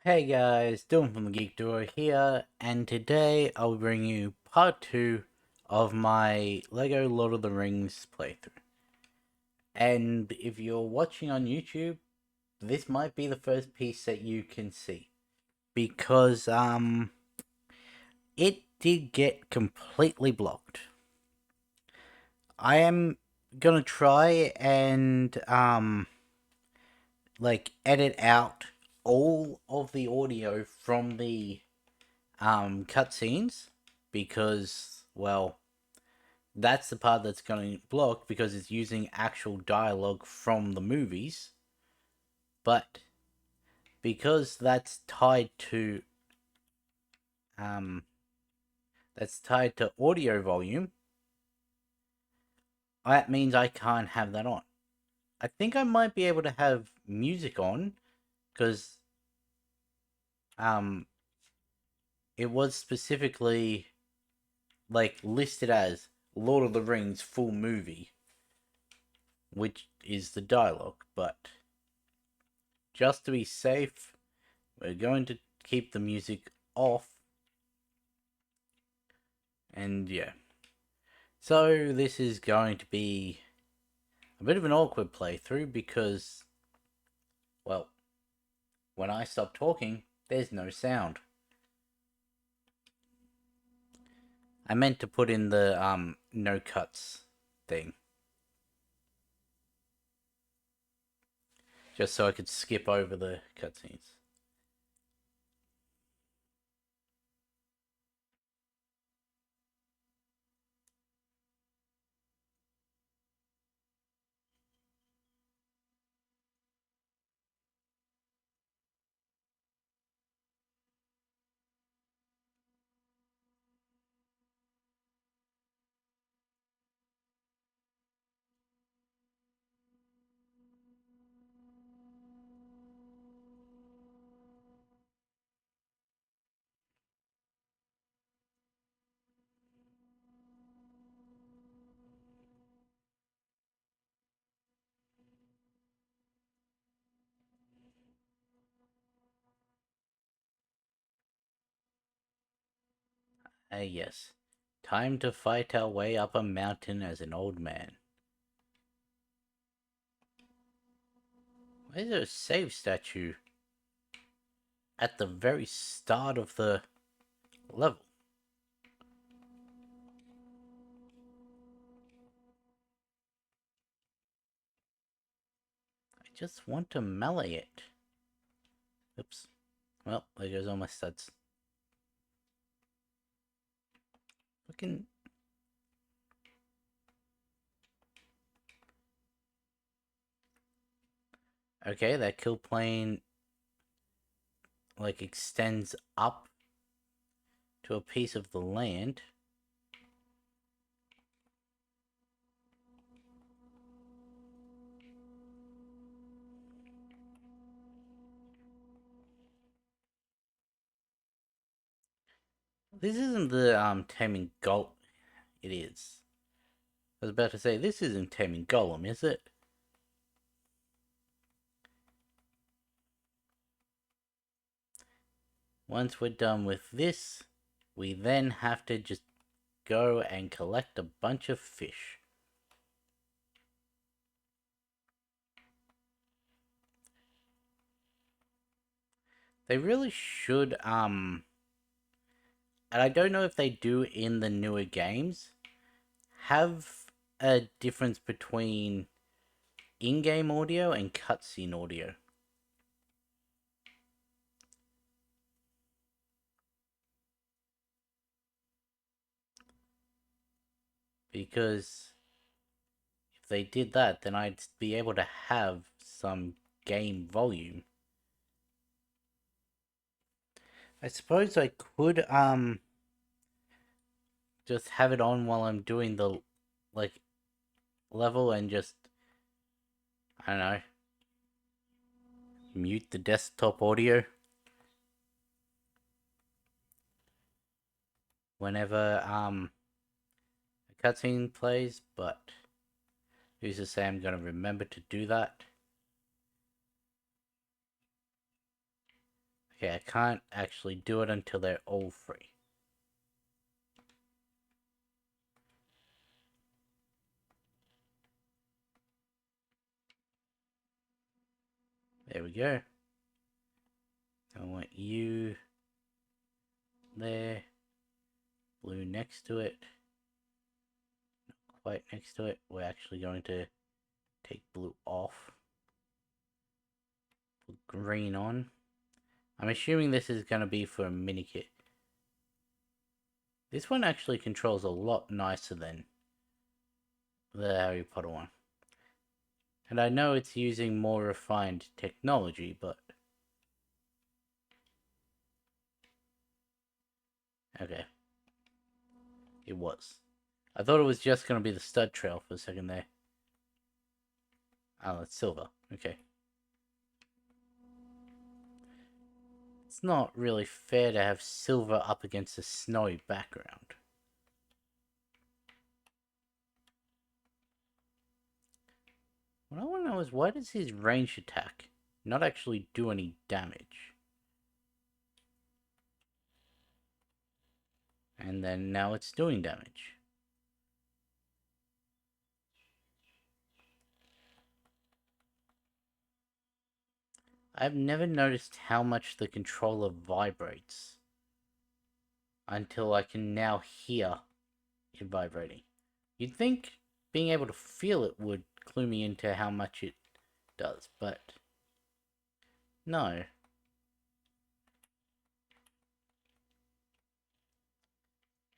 Hey guys, Dylan from the Geek Duo here, and today I'll bring you part 2 of my LEGO Lord of the Rings playthrough. And if you're watching on YouTube, this might be the first piece that you can see. Because, it did get completely blocked. I am gonna try and, edit out all of the audio from the cutscenes because, well, that's the part that's going to block because it's using actual dialogue from the movies. But because um that's tied to audio volume, that means I can't have that on. I think I might be able to have music on because um it was specifically listed as Lord of the Rings full movie, which is the dialogue, but just to be safe, we're going to keep the music off. And yeah. So this is going to be a bit of an awkward playthrough because, well, when I stop talking, there's no sound. I meant to put in the no cuts thing. Just so I could skip over the cutscenes. Yes. Time to fight our way up a mountain as an old man. Why is there a save statue at the very start of the level? I just want to melee it. Oops. Well, there goes all my studs. Fucking. Okay, that kill plane extends up to a piece of the land. This isn't the taming Golem. It is. I was about to say this isn't taming Golem, is it? Once we're done with this, we then have to just go and collect a bunch of fish. They really should and I don't know if they do in the newer games, have a difference between in-game audio and cutscene audio. Because if they did that, then I'd be able to have some game volume. I suppose I could just have it on while I'm doing the like level and just, I don't know, mute the desktop audio whenever a cutscene plays, but who's to say I'm gonna remember to do that? Okay, I can't actually do it until they're all free. There we go. I want you there. Blue next to it. Not quite next to it. We're actually going to take blue off. Put green on. I'm assuming this is going to be for a mini kit. This one actually controls a lot nicer than the Harry Potter one. And I know it's using more refined technology, but... Okay. It was. I thought it was just going to be the stud trail for a second there. Oh, it's silver. Okay. It's not really fair to have silver up against a snowy background. What I want to know is, why does his range attack not actually do any damage? And then now it's doing damage. I've never noticed how much the controller vibrates until I can now hear it vibrating. You'd think being able to feel it would clue me into how much it does, but no.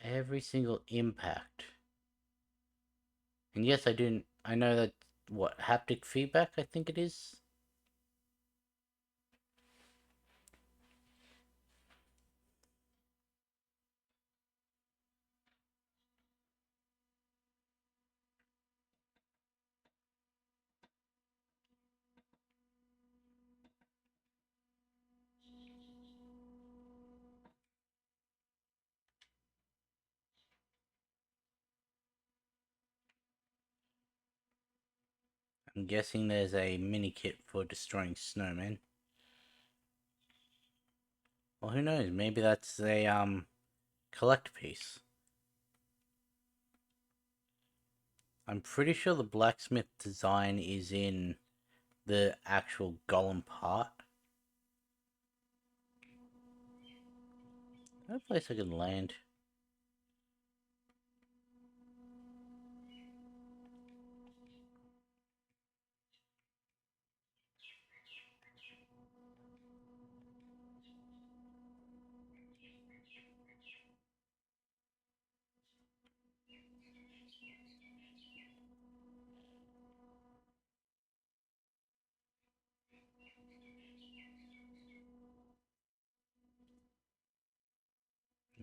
Every single impact. And yes, I know that, what, haptic feedback, I think it is? I'm guessing there's a mini kit for destroying snowmen. Well, who knows? Maybe that's a, collect piece. I'm pretty sure the blacksmith design is in the actual golem part. No place I can land.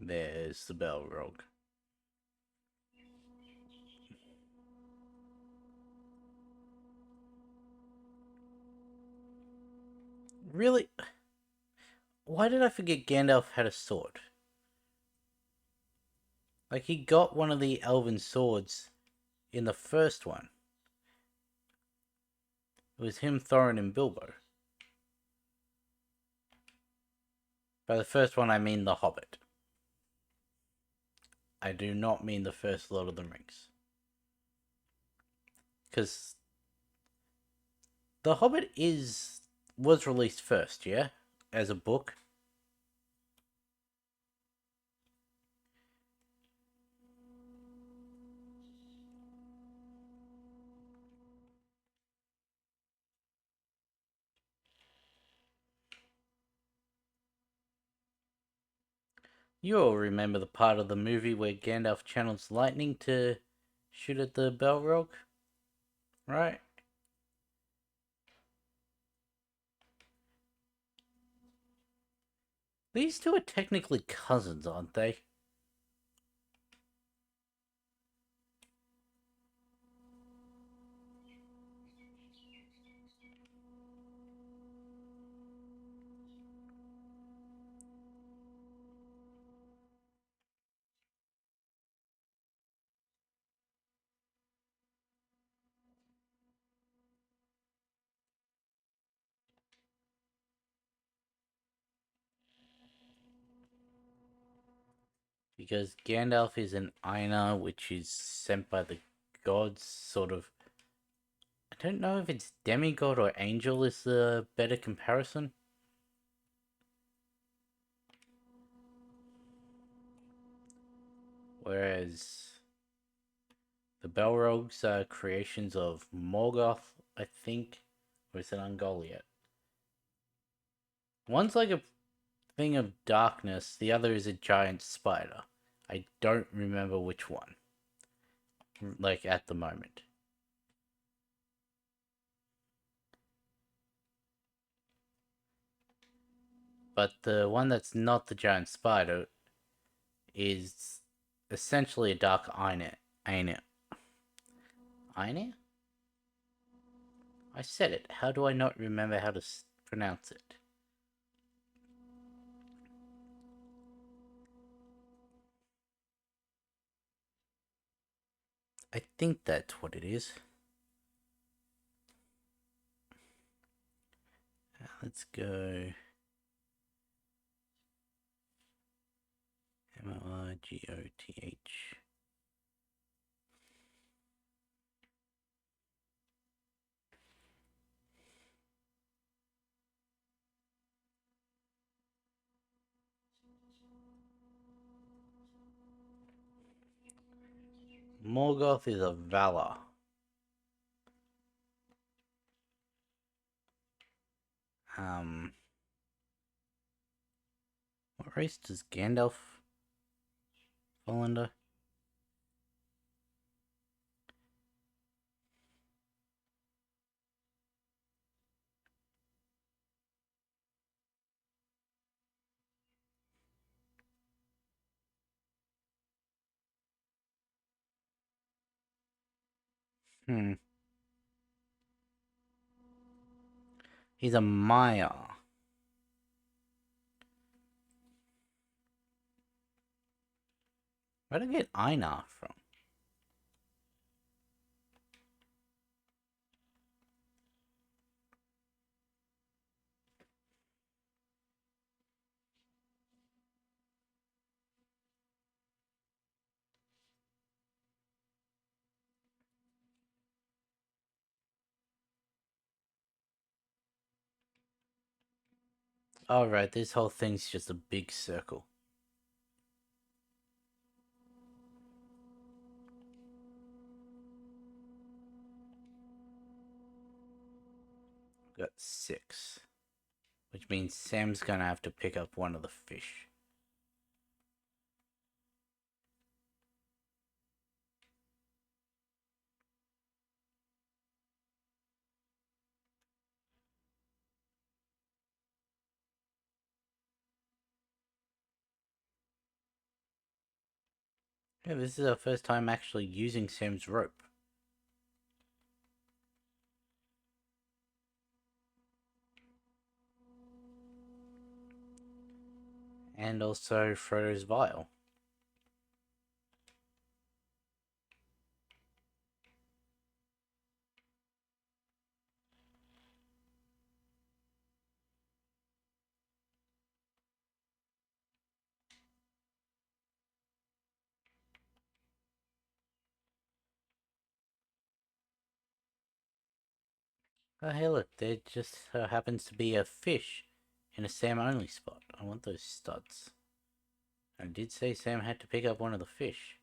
There's the Balrog. Really? Why did I forget Gandalf had a sword? Like, he got one of the elven swords in the first one. It was him, Thorin, and Bilbo. By the first one, I mean The Hobbit. I do not mean the first Lord of the Rings. Because The Hobbit was released first, yeah? As a book. You all remember the part of the movie where Gandalf channels lightning to shoot at the Balrog? Right? These two are technically cousins, aren't they? Because Gandalf is an Aina, which is sent by the gods, sort of. I don't know if it's demigod or angel is the better comparison. Whereas the Balrogs are creations of Morgoth, I think. Or is it Ungoliant? One's like a thing of darkness, the other is a giant spider. I don't remember which one, like at the moment. But the one that's not the giant spider is essentially a dark Aine. Aine. Aine? I said it. How do I not remember how to pronounce it? I think that's what it is. Let's go. Morgoth. Morgoth is a Valar. What race does Gandalf fall under? Hmm. He's a Maya. Where'd I get Einar from? Oh, right, this whole thing's just a big circle. Got 6. Which means Sam's gonna have to pick up one of the fish. Yeah, this is our first time actually using Sam's rope. And also Frodo's vial. Oh, hey, look, there just happens to be a fish in a Sam only spot. I want those studs. I did say Sam had to pick up one of the fish.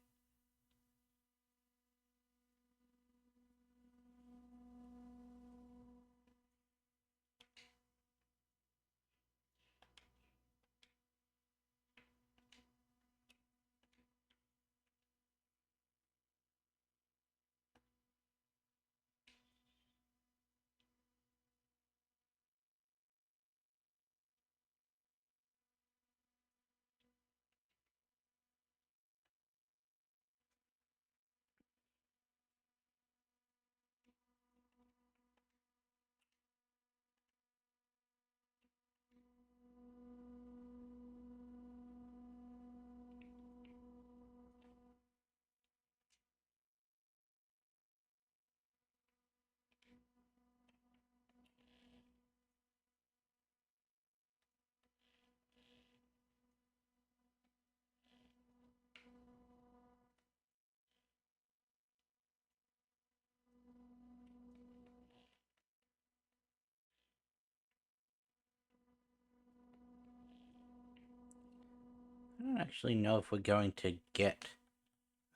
actually know if we're going to get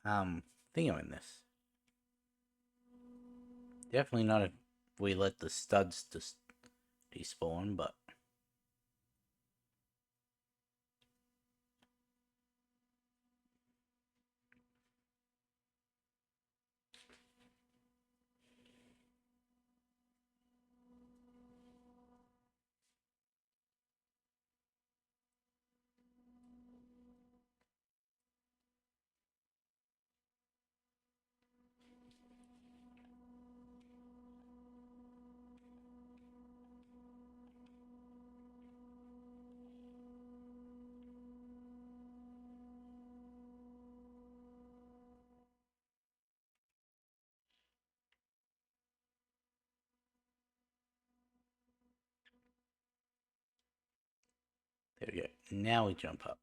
Thingo in this. Definitely not if we let the studs just despawn, but there we go. Now we jump up.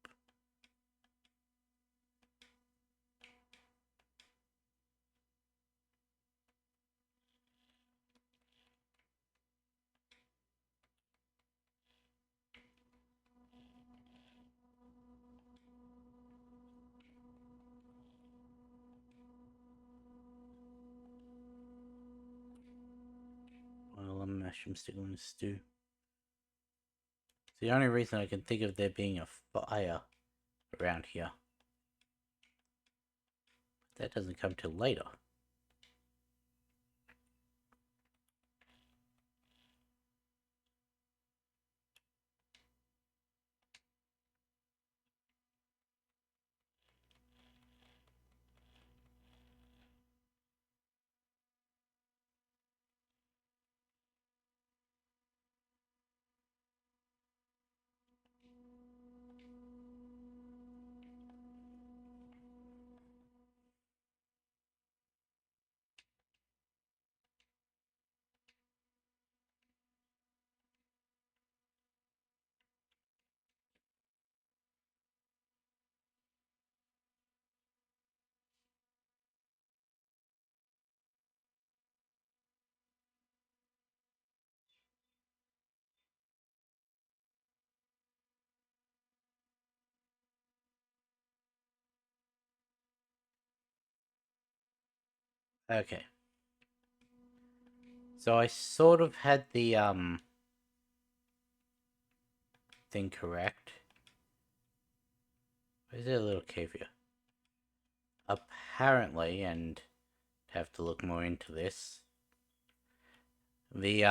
Well, I'm mushroom stickle and stew. It's the only reason I can think of there being a fire around here. That doesn't come till later. Okay. So I sort of had the thing correct. Where's there a little cave here? Apparently, and have to look more into this, the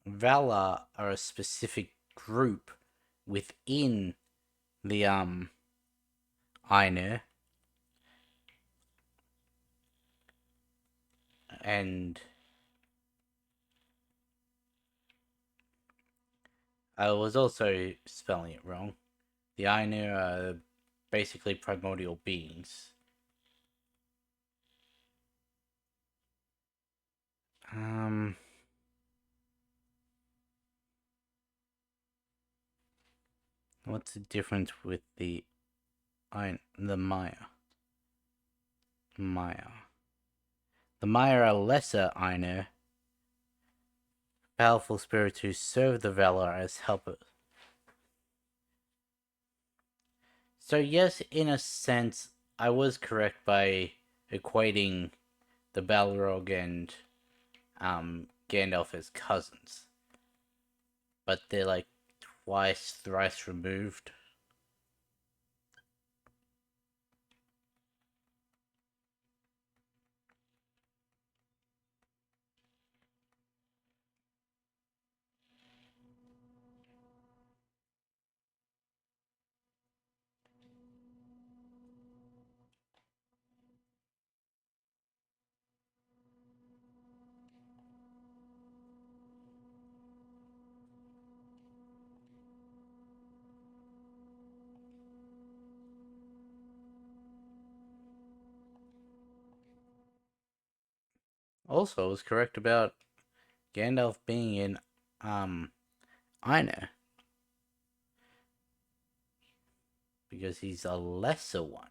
Valar are a specific group within the Ainur, and I was also spelling it wrong. The Ainur are basically primordial beings. What's the difference with the Maiar? Maiar. The Maiar are lesser Ainur, powerful spirits who serve the Valar as helpers. So yes, in a sense, I was correct by equating the Balrog and Gandalf as cousins, but they're like twice, thrice removed. Also, I was correct about Gandalf being in Ainur because he's a lesser one.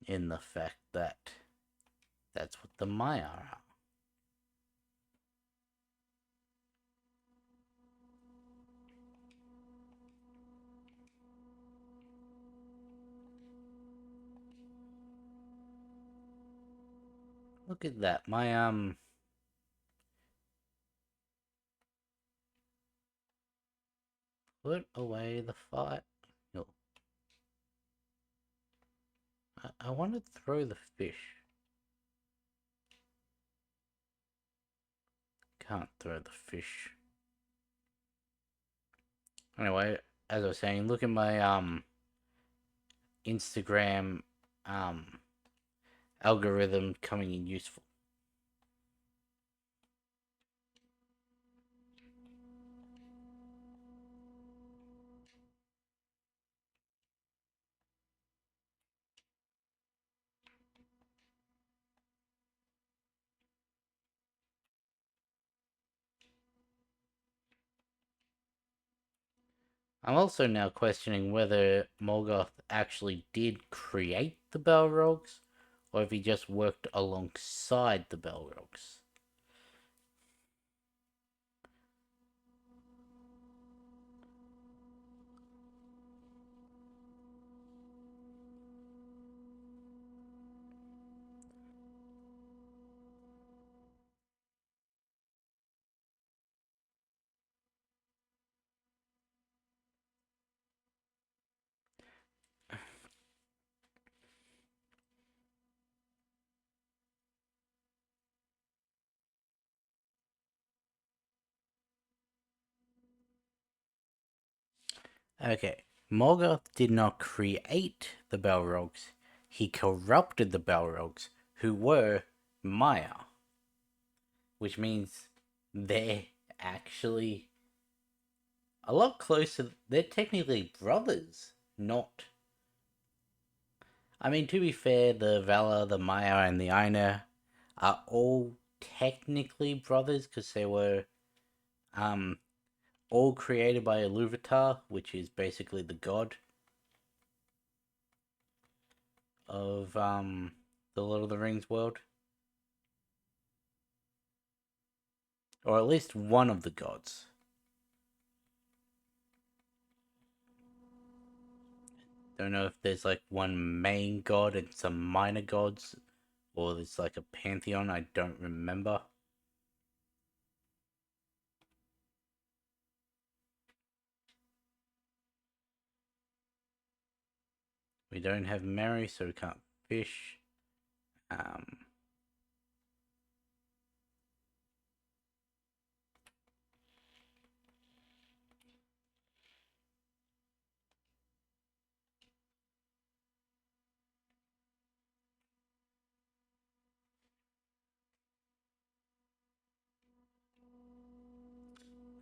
In the fact that that's what the Maiar are. Look at that. My put away the fire. No, I want to throw the fish. Can't throw the fish. Anyway, as I was saying, look at my Instagram um algorithm coming in useful. I'm also now questioning whether Morgoth actually did create the Balrogs, or if he just worked alongside the Balrogs. Okay, Morgoth did not create the Balrogs. He corrupted the Balrogs, who were Maya, which means they're actually a lot closer. They're technically brothers, not. I mean, to be fair, the Valar, the Maya, and the Aina are all technically brothers because they were um all created by Iluvatar, which is basically the god of the Lord of the Rings world, or at least one of the gods. Don't know if there's like one main god and some minor gods, or there's like a pantheon. I don't remember. We don't have Mary, so we can't fish. Um,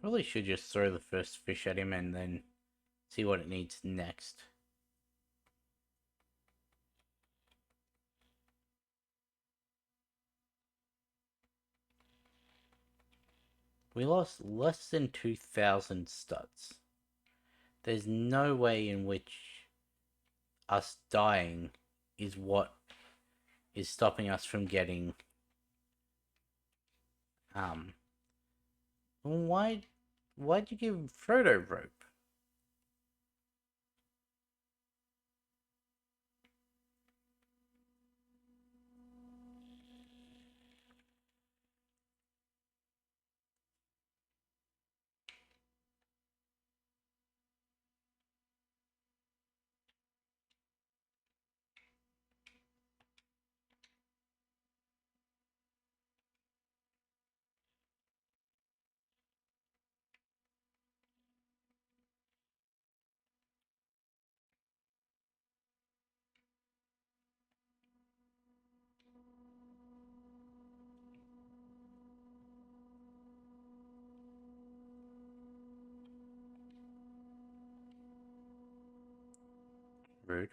Probably should just throw the first fish at him and then see what it needs next. We lost less than 2,000 studs. There's no way in which us dying is what is stopping us from getting um why'd you give Frodo rope? Rude.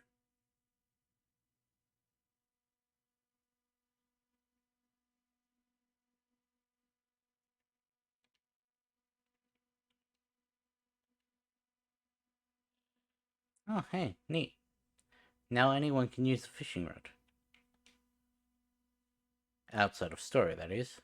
Oh hey, neat. Now anyone can use the fishing rod. Outside of story, that is.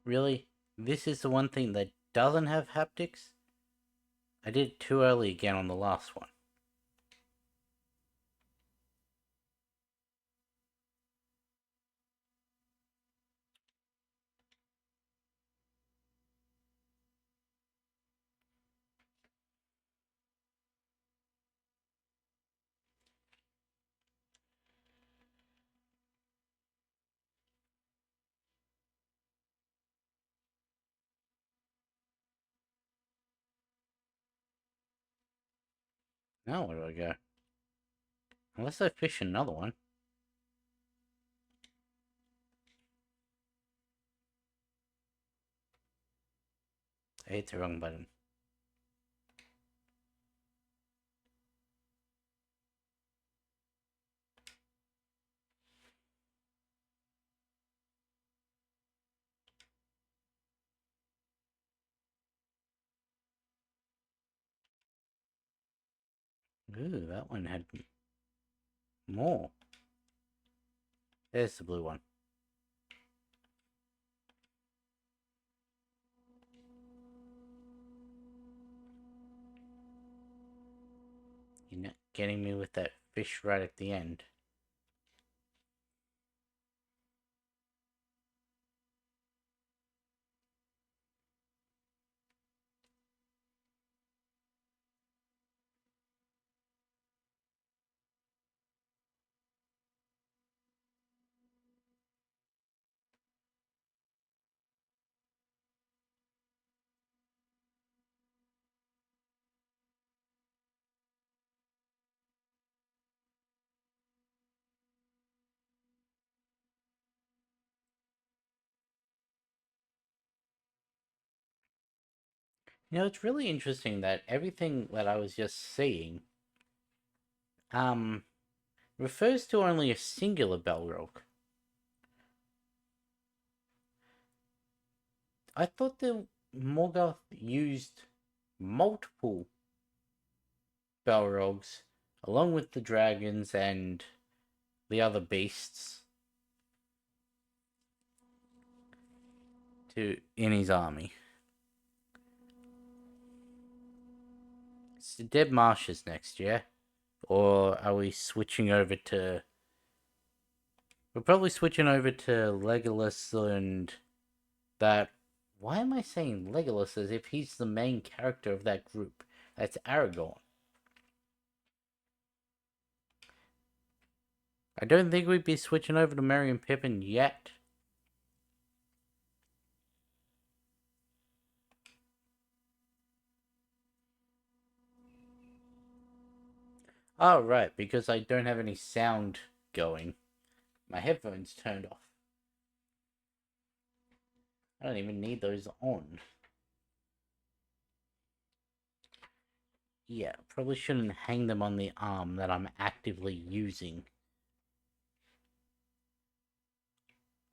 Really? This is the one thing that doesn't have haptics? I did it too early again on the last one. Now where do I go? Unless I fish another one. I hit the wrong button. Ooh, that one had more. There's the blue one. You're not getting me with that fish right at the end. You know, it's really interesting that everything that I was just seeing, um, refers to only a singular Balrog. I thought the Morgoth used multiple Balrogs, along with the dragons and the other beasts, in his army. It's the Dead Marshes next, yeah? Or are we switching over to... We're probably switching over to Legolas and that... Why am I saying Legolas as if he's the main character of that group? That's Aragorn. I don't think we'd be switching over to Merry and Pippin yet. Oh, right, because I don't have any sound going. My headphones turned off. I don't even need those on. Yeah, probably shouldn't hang them on the arm that I'm actively using.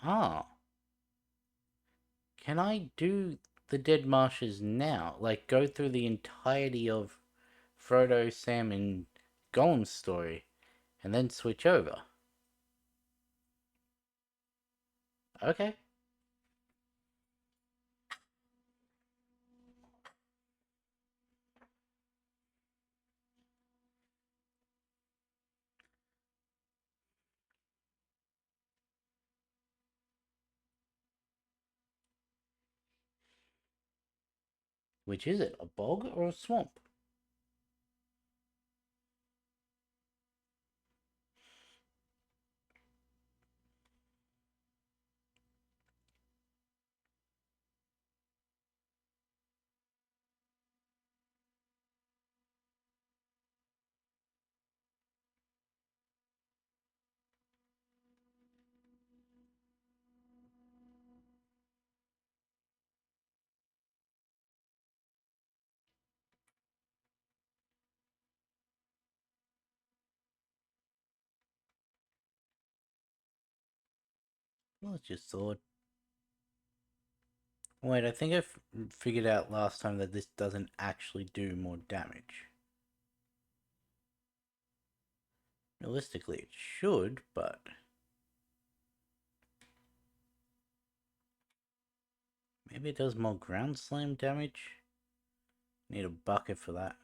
Ah, can I do the Dead Marshes now? Like, go through the entirety of Frodo, Sam, and Gollum's story, and then switch over? Okay. Which is it, a bog or a swamp? Well, it's just sword. Wait, I think figured out last time that this doesn't actually do more damage. Realistically, it should, but... Maybe it does more ground slam damage? Need a bucket for that.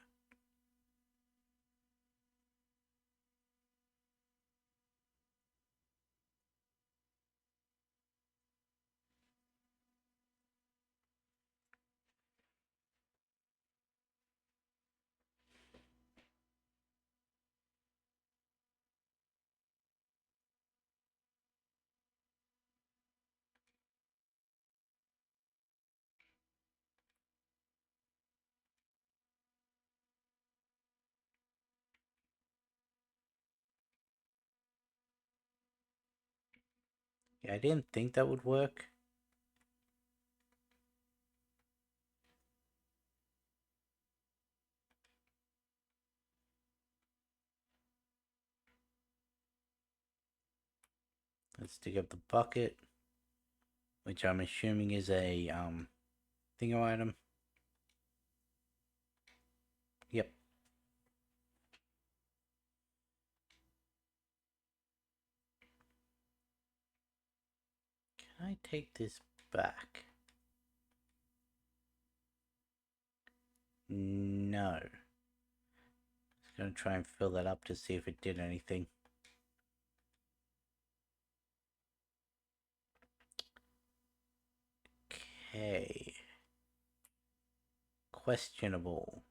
Yeah, I didn't think that would work. Let's dig up the bucket, which I'm assuming is a thingo item. Yep. Can I take this back? No. Just gonna try and fill that up to see if it did anything. Okay. Questionable.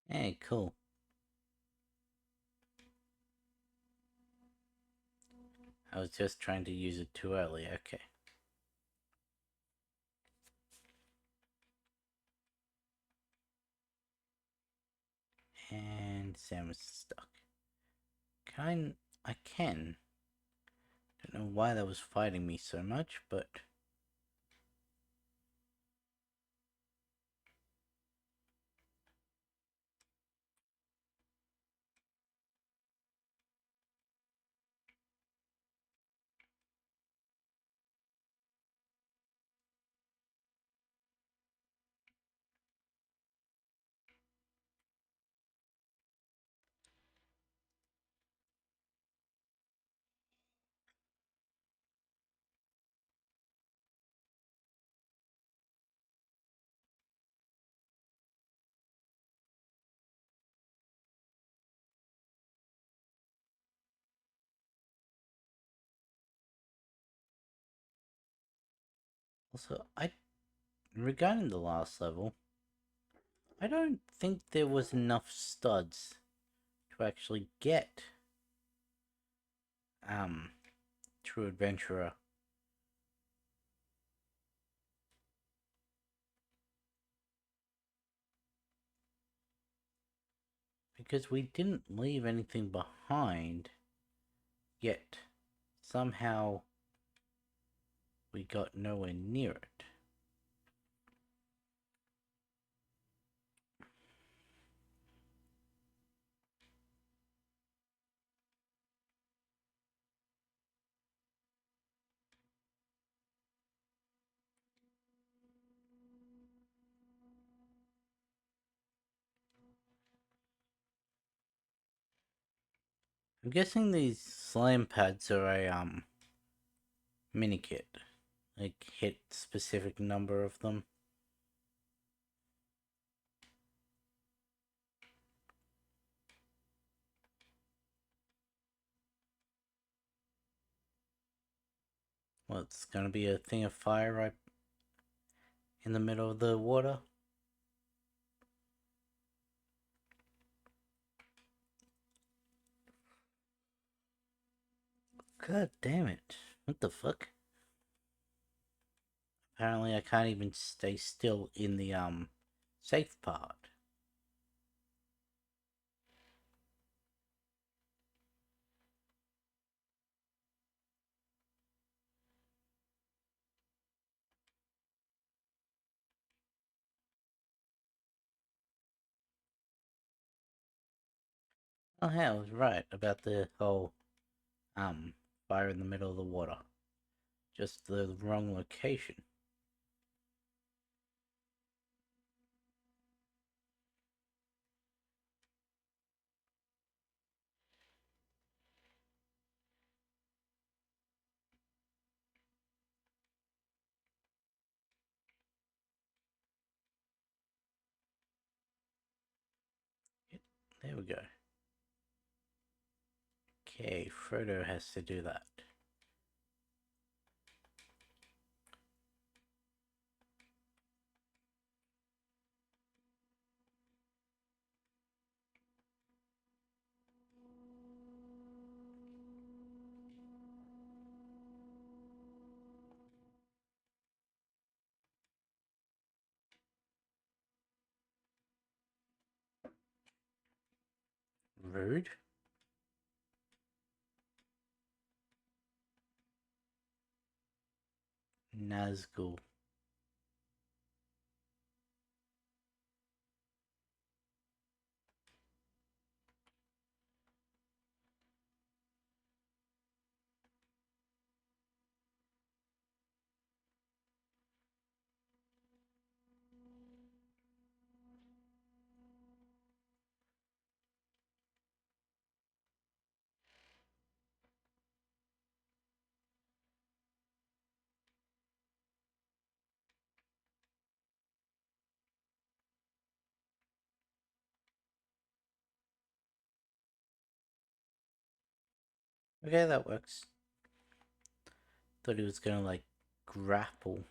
Hey, cool. I was just trying to use it too early. Okay. And Sam is stuck. I can. Don't know why that was fighting me so much, but also regarding the last level, I don't think there was enough studs to actually get True Adventurer. Because we didn't leave anything behind, yet somehow we got nowhere near it. I'm guessing these slam pads are a mini kit. Like hit specific number of them. Well, it's gonna be a thing of fire right in the middle of the water. God damn it. What the fuck? Apparently I can't even stay still in the safe part. Oh hell, I was right about the whole fire in the middle of the water. Just the wrong location. There we go. Okay, Frodo has to do that. Rude. Nazgul. Okay, that works. Thought he was gonna like grapple.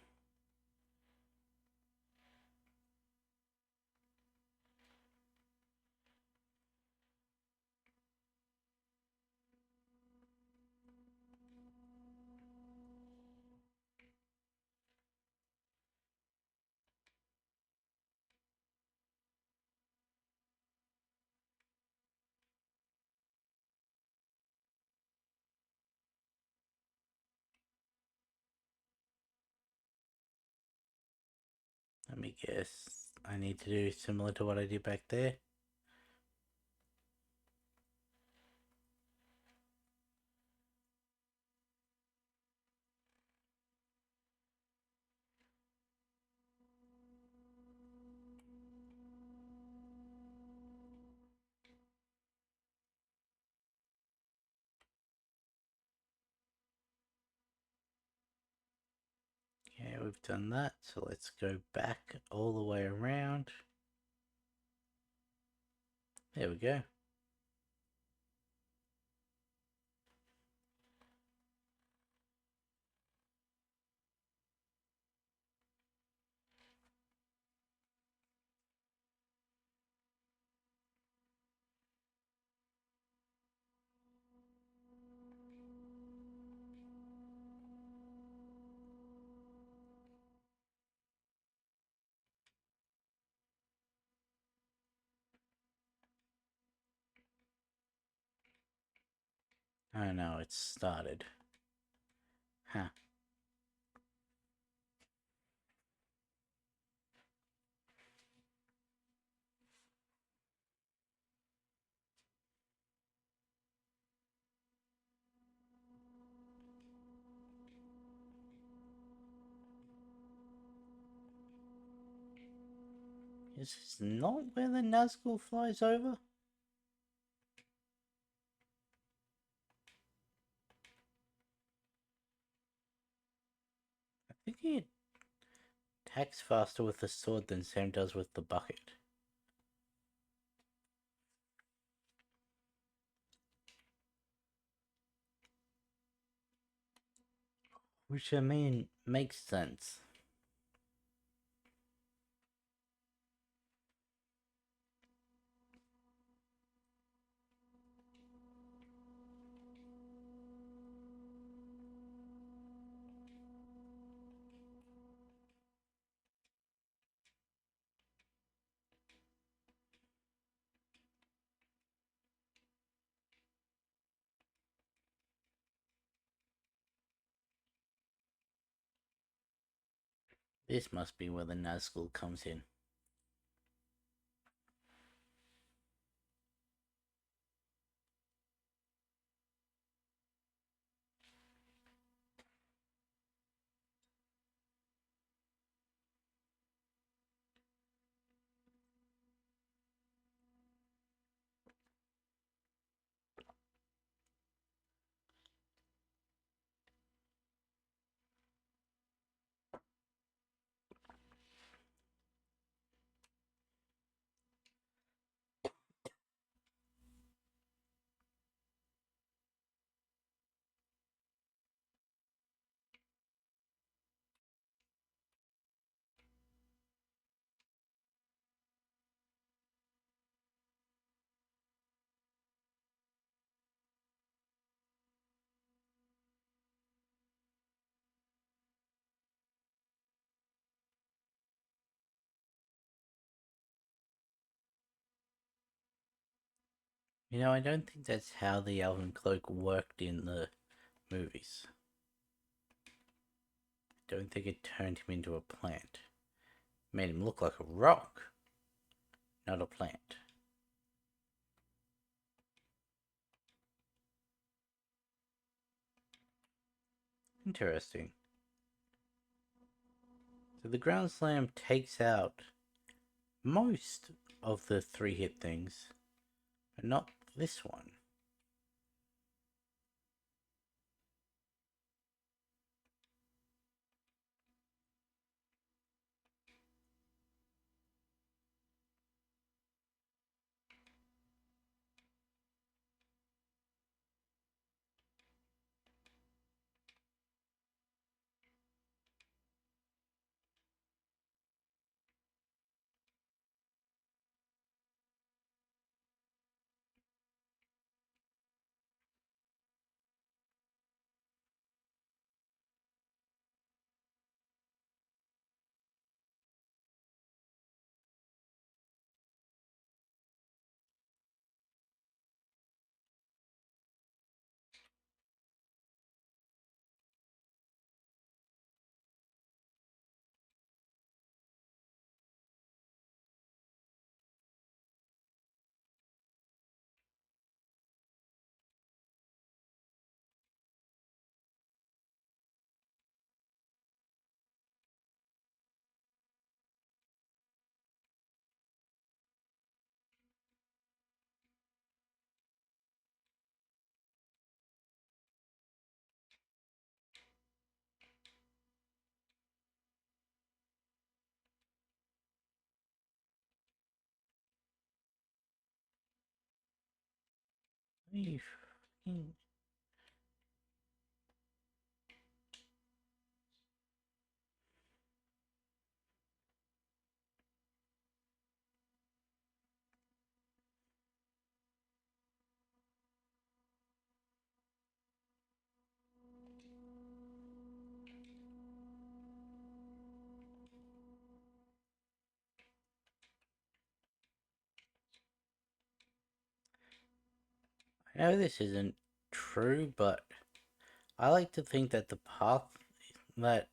Let me guess. I need to do similar to what I did back there. Okay, we've done that, so let's go back all the way around. There we go. Oh no, it's started. Huh. Is this not where the Nazgul flies over? attacks faster with the sword than Sam does with the bucket. Which, I mean, makes sense. This must be where the Nazgul comes in. You know, I don't think that's how the Elven Cloak worked in the movies. I don't think it turned him into a plant. It made him look like a rock, not a plant. Interesting. So the Ground Slam takes out most of the 3-hit things, but not this one. I know this isn't true, but I like to think that the path that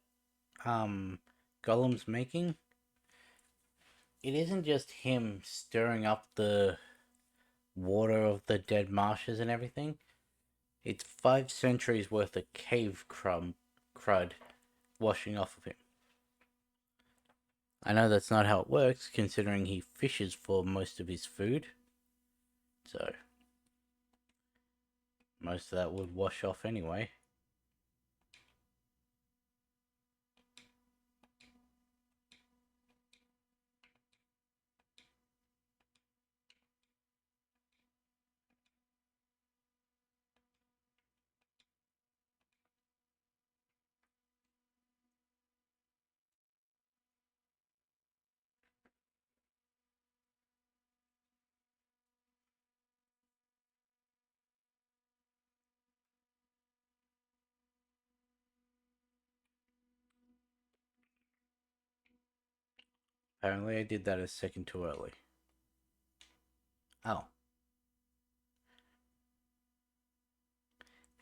Gollum's making, it isn't just him stirring up the water of the dead marshes and everything. It's 5 centuries worth of cave crud washing off of him. I know that's not how it works, considering he fishes for most of his food. So, most of that would wash off anyway. Apparently I did that a second too early. Oh.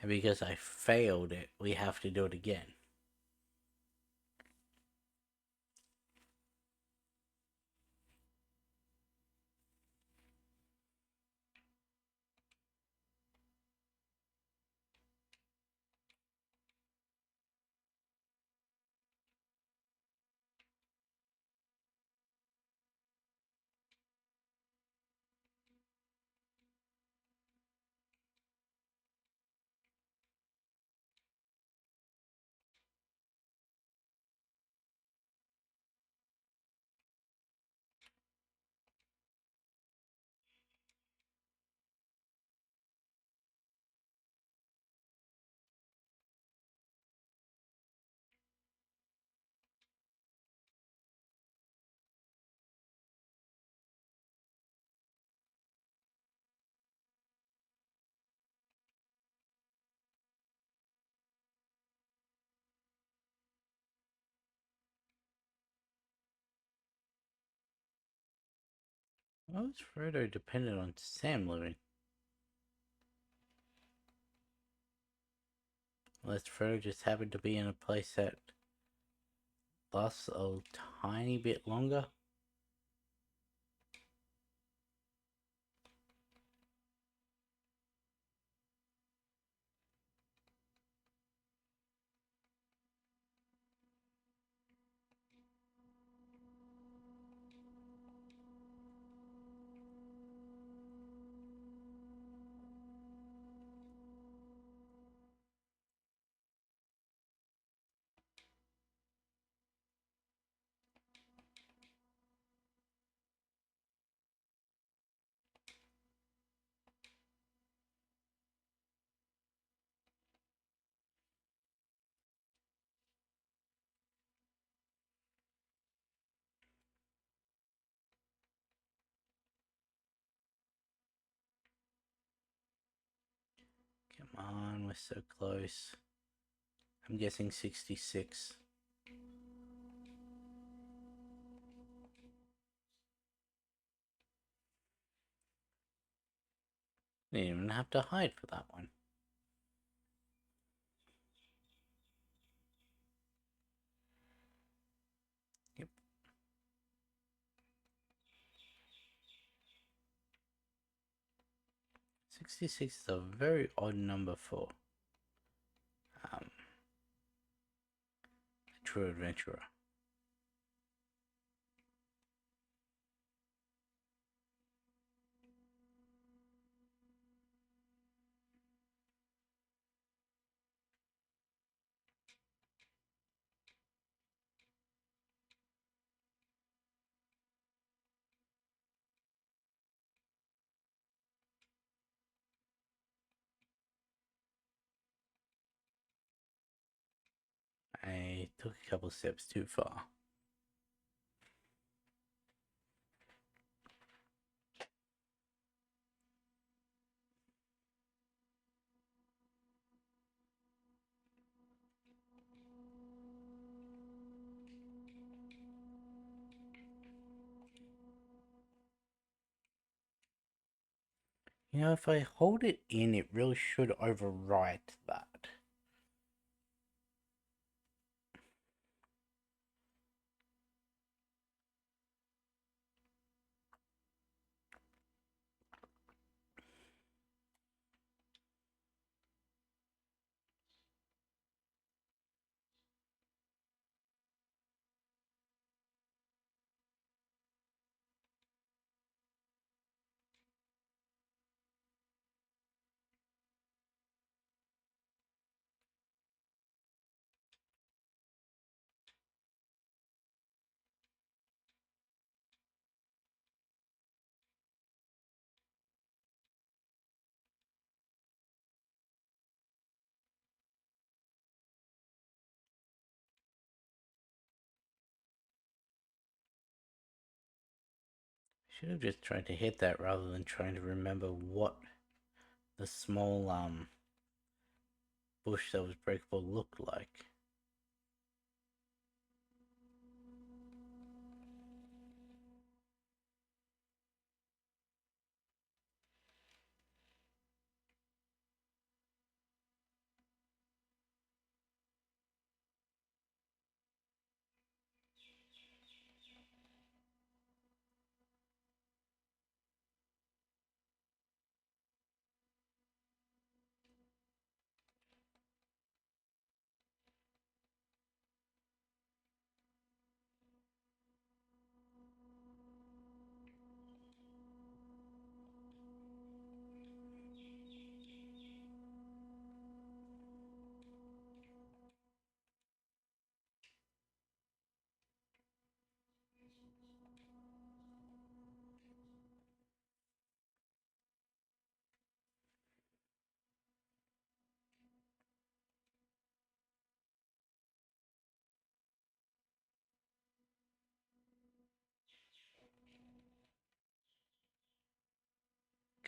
And because I failed it, we have to do it again. Well, it's Frodo dependent on Sam living. Unless Frodo just happened to be in a place that lasts a tiny bit longer. Come on, we're so close. I'm guessing 66. Didn't even have to hide for that one. Yep. 66 is a very odd number for a true adventurer. I took a couple steps too far. You know, if I hold it in, it really should overwrite that. Should have just tried to hit that rather than trying to remember what the small bush that was breakable looked like.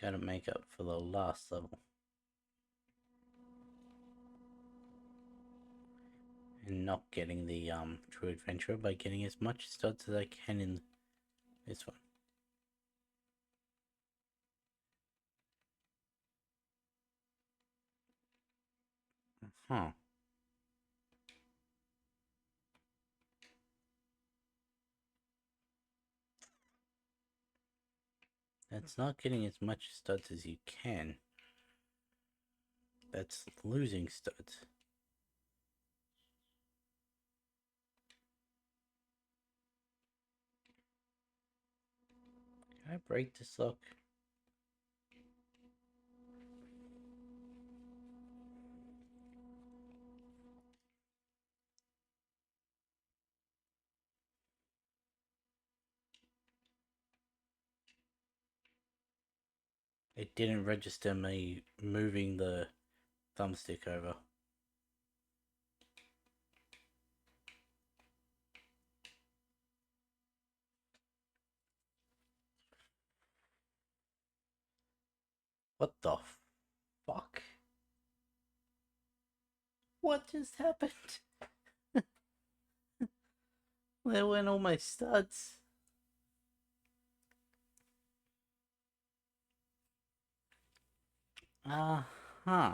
Gotta make up for the last level. And not getting the True Adventurer by getting as much studs as I can in this one. Huh. That's not getting as much studs as you can. That's losing studs. Can I break this lock? It didn't register me moving the thumbstick over. What the fuck? What just happened? Where went all my studs? Uh-huh.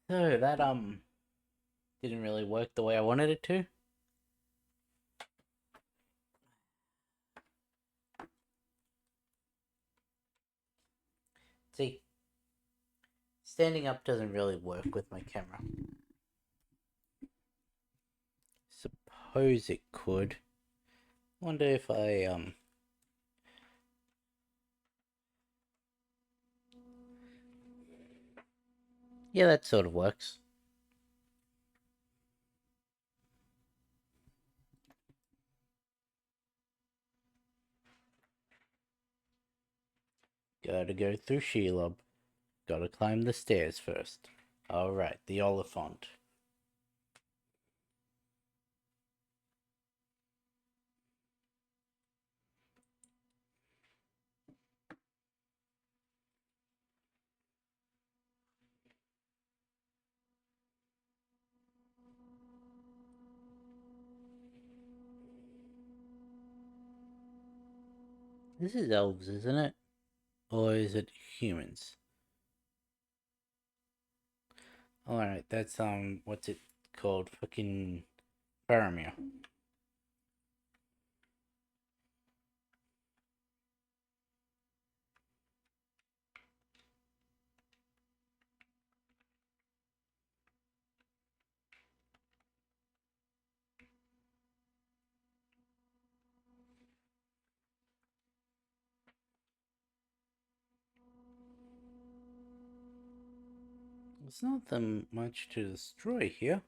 So that didn't really work the way I wanted it to. See, standing up doesn't really work with my camera. Suppose it could. Wonder if I yeah, that sort of works. Gotta go through Shelob. Gotta climb the stairs first. Alright, the Oliphant. This is elves, isn't it? Or is it humans? Alright, that's what's it called? Fucking Faramir. It's not that much to destroy here.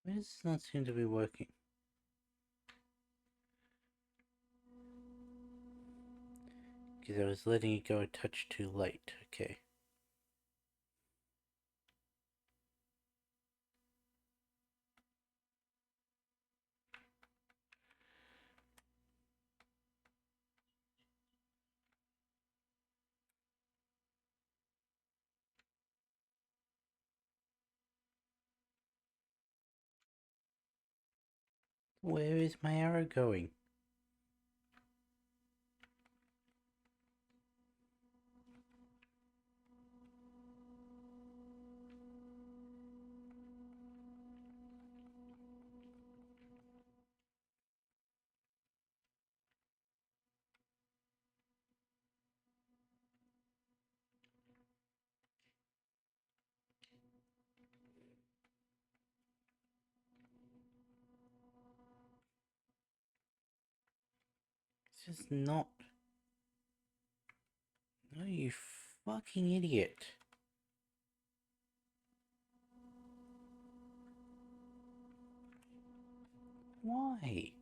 Why does this not seem to be working? Because I was letting it go a touch too late. Okay. Where is my arrow going? It's just not. No, you fucking idiot. Why?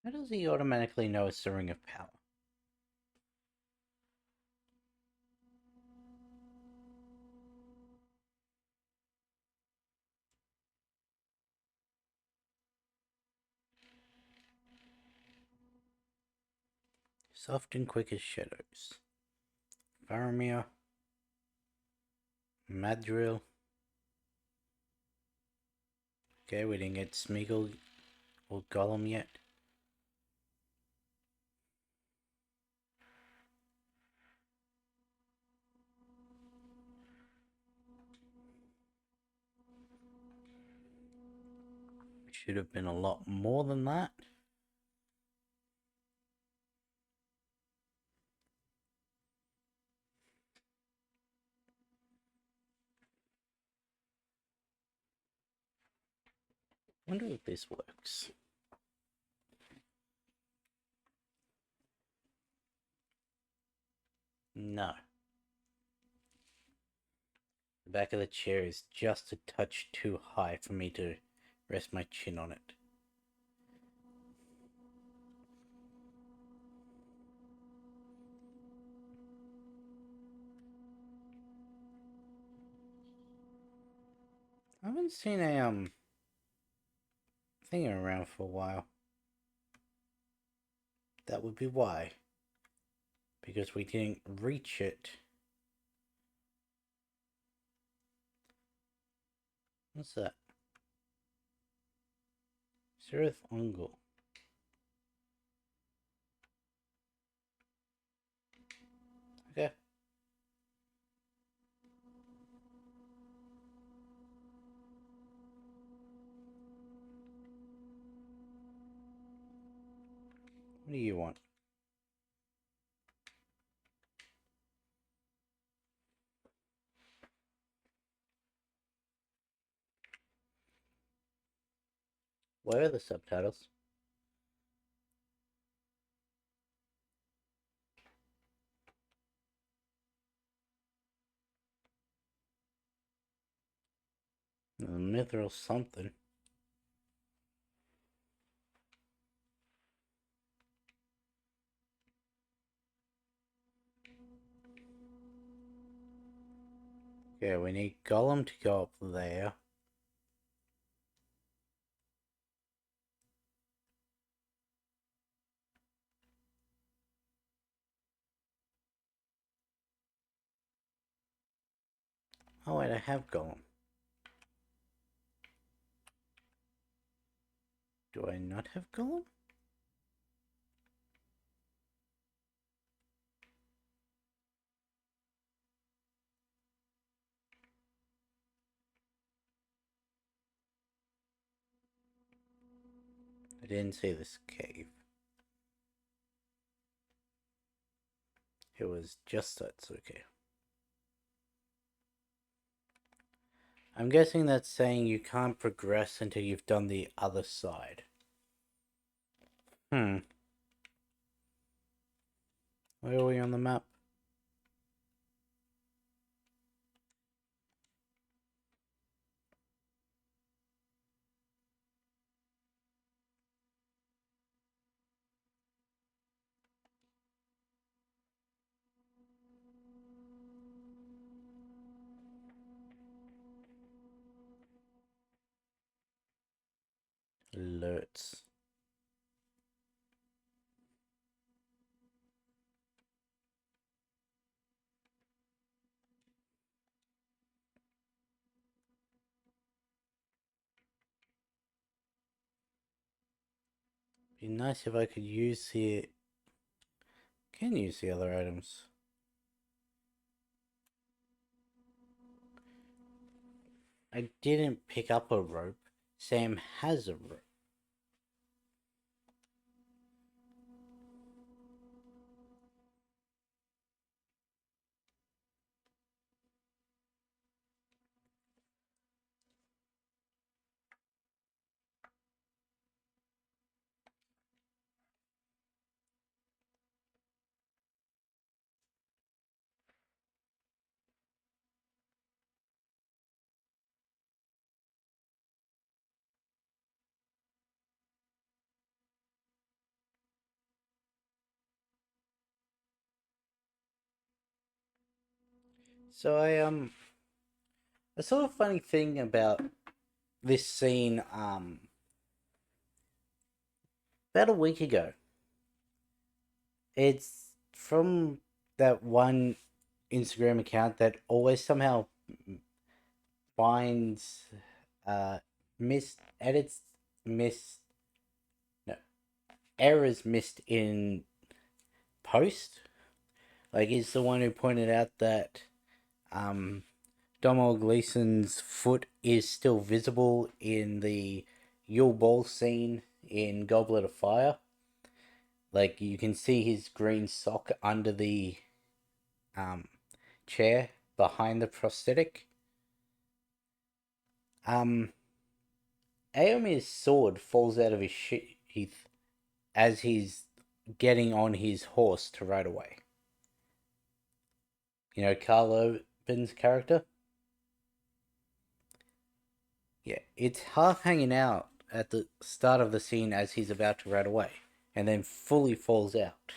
How does he automatically know it's the Ring of Power? Soft and quick as shadows. Faramir. Madril. Okay, we didn't get Smeagol or Gollum yet. Should have been a lot more than that. Wonder if this works. No. The back of the chair is just a touch too high for me to rest my chin on it. I haven't seen a thing around for a while. That would be why. Because we didn't reach it. What's that? Sirith Ungol. What do you want? Where are the subtitles? The mithril something. Yeah, we need Gollum to go up there. Oh wait, I have Gollum. Do I not have Gollum? I didn't see this cave. It was just Satsuki. I'm guessing that's saying you can't progress until you've done the other side. Where are we on the map? Alerts. Be nice if I could use the... Can use the other items. I didn't pick up a rope. Sam has a rope. So I saw a funny thing about this scene about a week ago. It's from that one Instagram account that always somehow finds missed edits, missed no errors missed in post. Like he's the one who pointed out that Domhnall Gleeson's foot is still visible in the Yule Ball scene in Goblet of Fire. Like you can see his green sock under the um, chair behind the prosthetic. Aomir's sword falls out of his sheath as he's getting on his horse to ride away. You know, Karl Urban's character? Yeah, it's half hanging out at the start of the scene as he's about to ride away, and then fully falls out.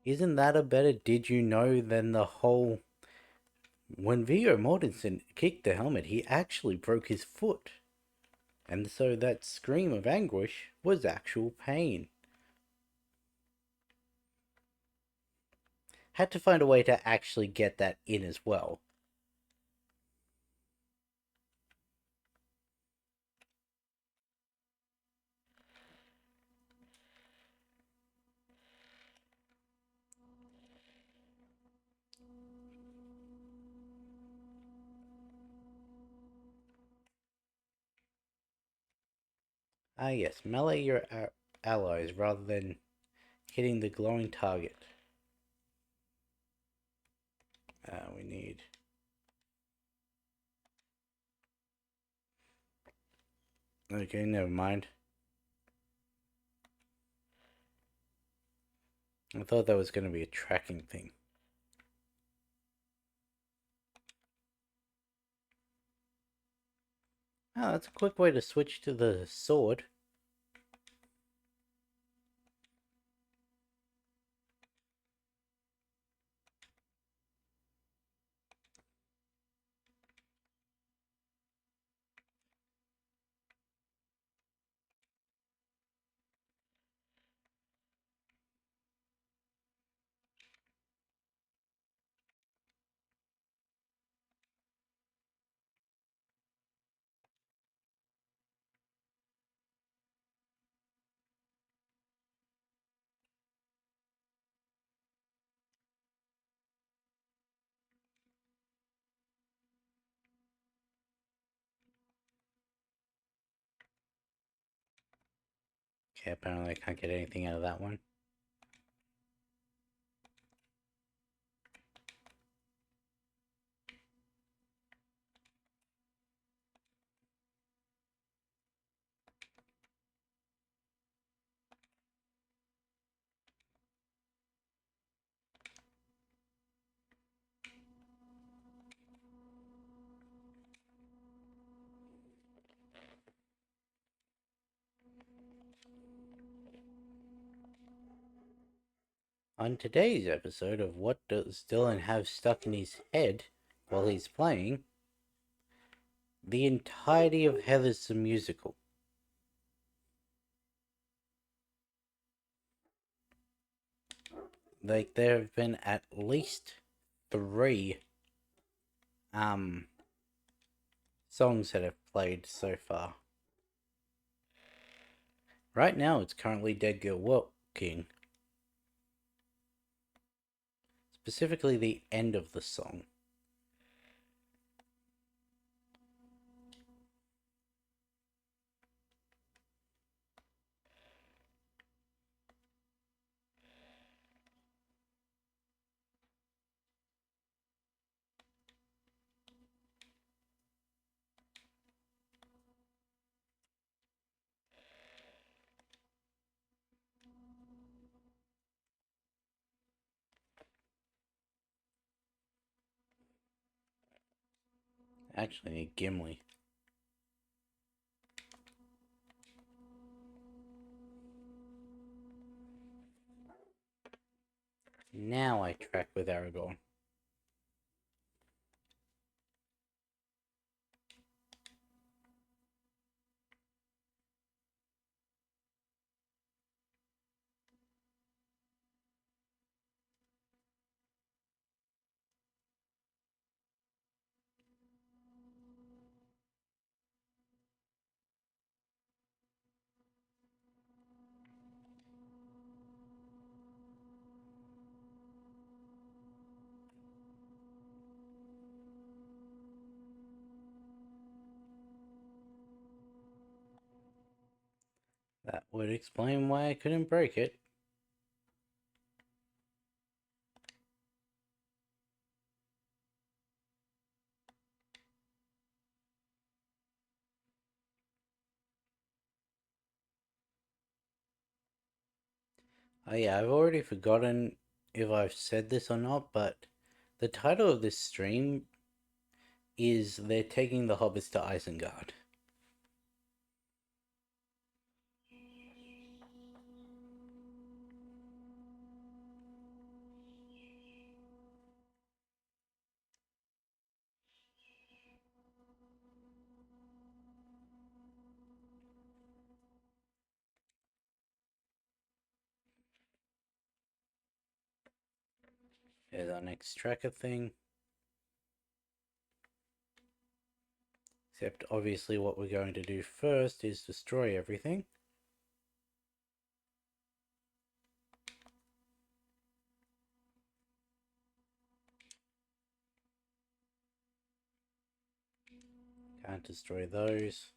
Isn't that a better did you know than the whole... When Viggo Mortensen kicked the helmet, he actually broke his foot. And so that scream of anguish was actual pain. Had to find a way to actually get that in as well. Ah yes, melee your allies rather than hitting the glowing target. We need... Okay, never mind. I thought that was going to be a tracking thing. Oh, that's a quick way to switch to the sword. Okay, apparently I can't get anything out of that one. On today's episode of What Does Dylan Have Stuck in His Head while he's playing, the entirety of Heather's the Musical. Like, there have been at least 3 songs that have played so far. Right now it's currently Dead Girl Walking. Specifically the end of the song. Actually, I need Gimli. Now I track with Aragorn. That would explain why I couldn't break it. Oh yeah, I've already forgotten if I've said this or not, but the title of this stream is They're Taking the Hobbits to Isengard. There's our next tracker thing. Except obviously what we're going to do first is destroy everything. Can't destroy those.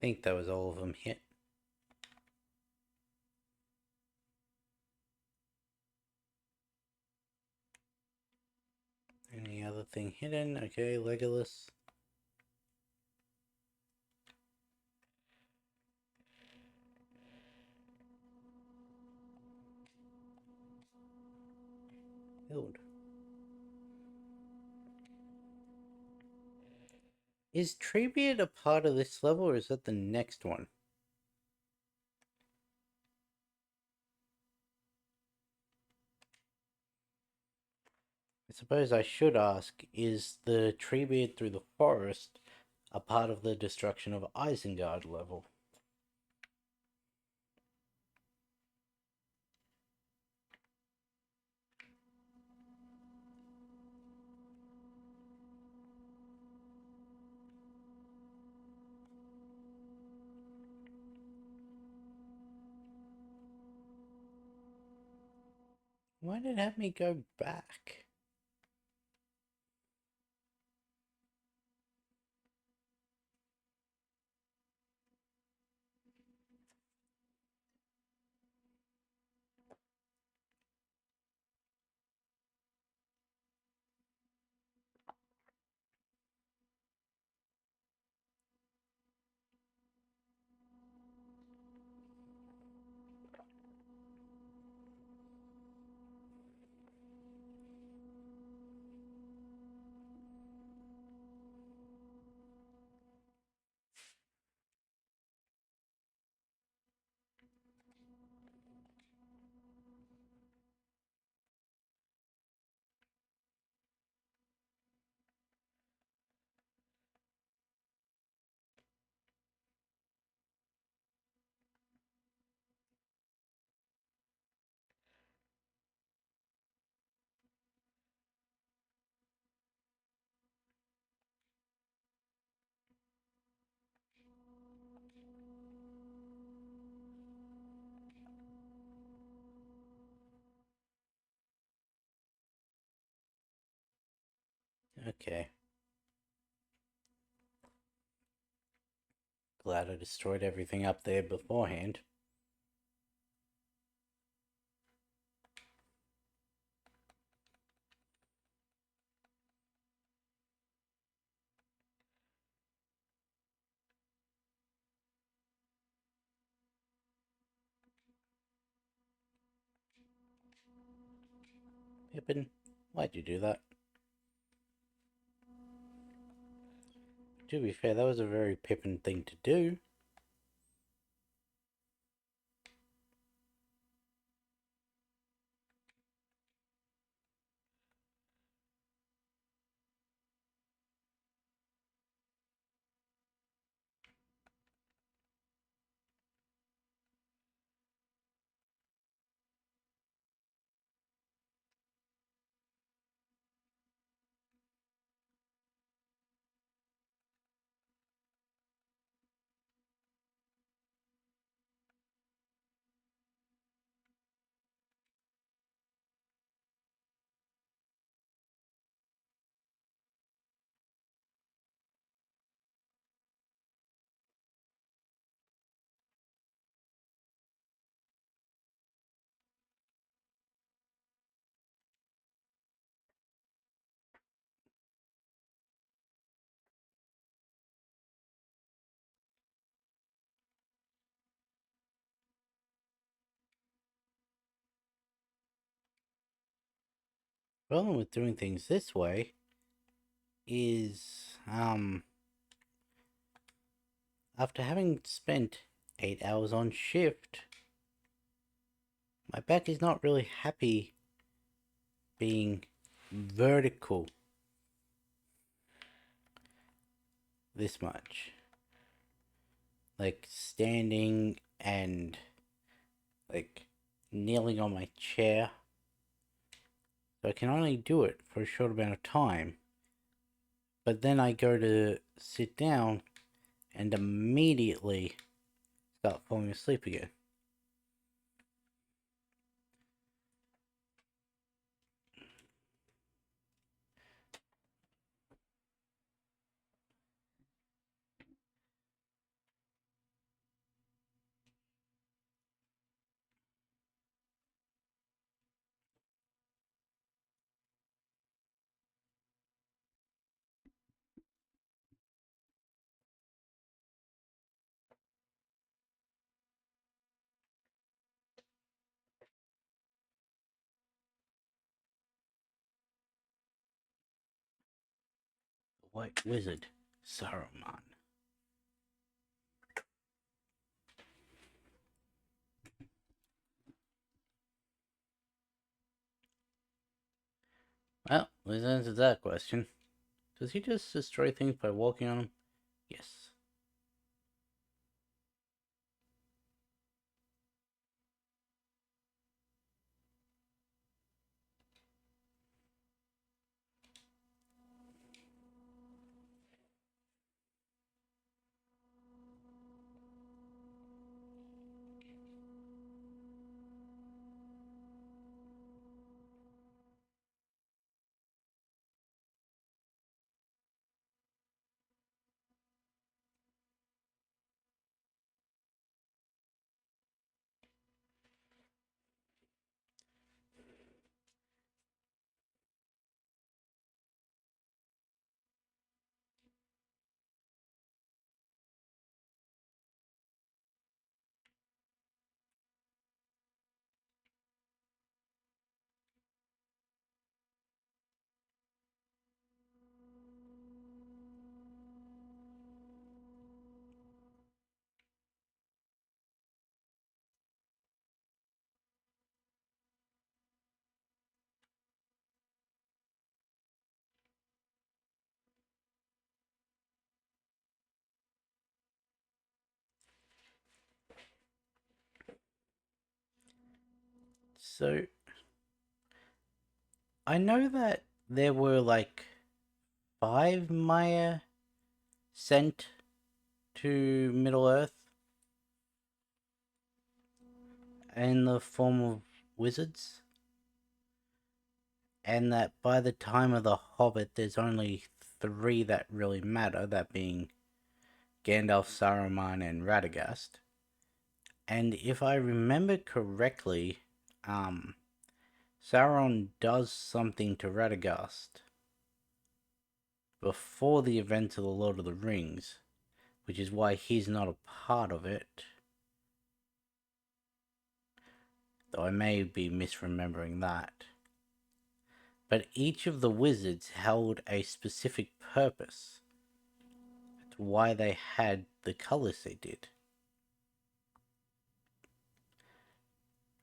think that was all of them hit. Any other thing hidden? Okay, Legolas. Build. Is Treebeard a part of this level, or is that the next one? I suppose I should ask, is the Treebeard through the forest a part of the destruction of Isengard level? Why did it have me go back? Okay. Glad I destroyed everything up there beforehand. Pippin, why'd you do that? To be fair, that was a very Pippin thing to do. Problem with doing things this way is, after having spent 8 hours on shift, my back is not really happy being vertical this much. Like standing and like kneeling on my chair. So I can only do it for a short amount of time. But then I go to sit down and immediately start falling asleep again. White Wizard, Saruman. Well, let's answer that question. Does he just destroy things by walking on them? Yes. So, I know that there were like 5 Maya sent to Middle Earth in the form of wizards, and that by the time of The Hobbit, there's only 3 that really matter, that being Gandalf, Saruman, and Radagast. And if I remember correctly, Sauron does something to Radagast before the events of the Lord of the Rings, which is why he's not a part of it. Though I may be misremembering that. But each of the wizards held a specific purpose. That's why they had the colors they did.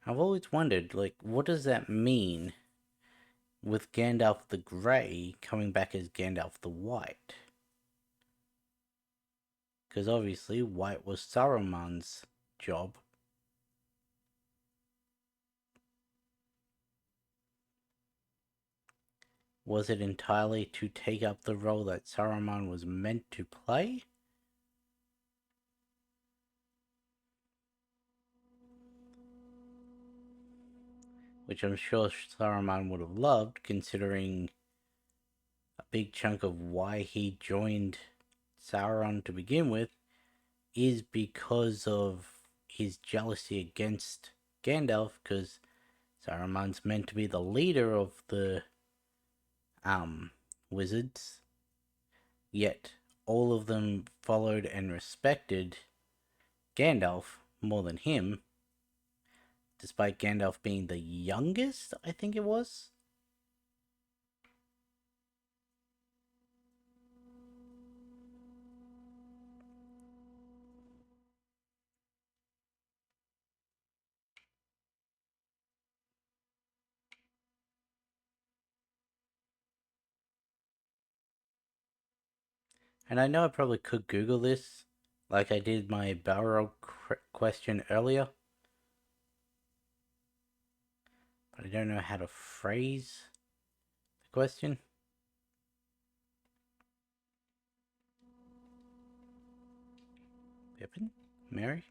I've always wondered, like, what does that mean with Gandalf the Grey coming back as Gandalf the White? Because obviously, white was Saruman's job. Was it entirely to take up the role that Saruman was meant to play? Which I'm sure Saruman would have loved, considering a big chunk of why he joined Sauron to begin with is because of his jealousy against Gandalf, because Saruman's meant to be the leader of the wizards, yet all of them followed and respected Gandalf more than him, despite Gandalf being the youngest, I think it was. And I know I probably could Google this, like I did my Balrog question earlier, but I don't know how to phrase the question. Pippin? Merry?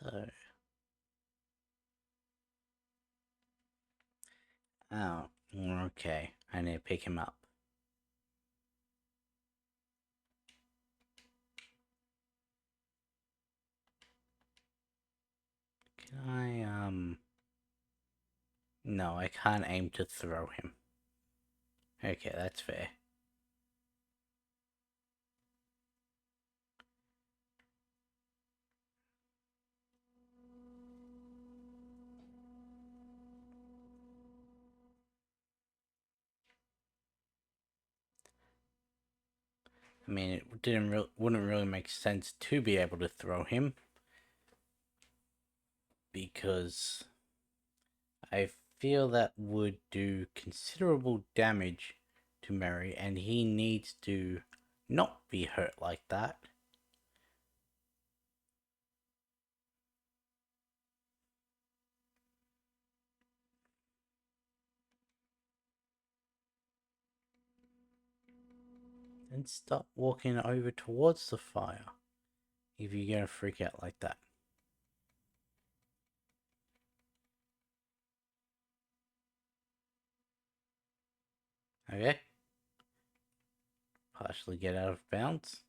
So... Oh, okay. I need to pick him up. Can I, No, I can't aim to throw him. Okay, that's fair. I mean, it wouldn't really make sense to be able to throw him, because I feel that would do considerable damage to Mary, and he needs to not be hurt like that. Then stop walking over towards the fire if you're gonna freak out like that. Okay? Partially get out of bounds.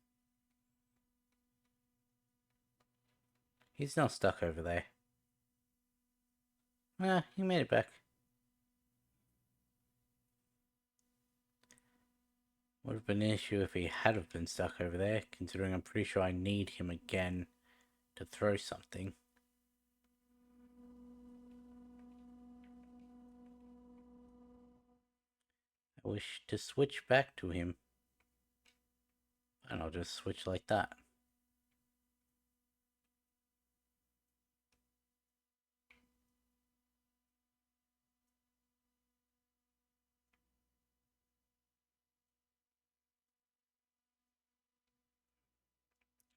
He's not stuck over there. Ah, he made it back. Would have been an issue if he had have been stuck over there, considering I'm pretty sure I need him again to throw something. I wish to switch back to him. And I'll just switch like that.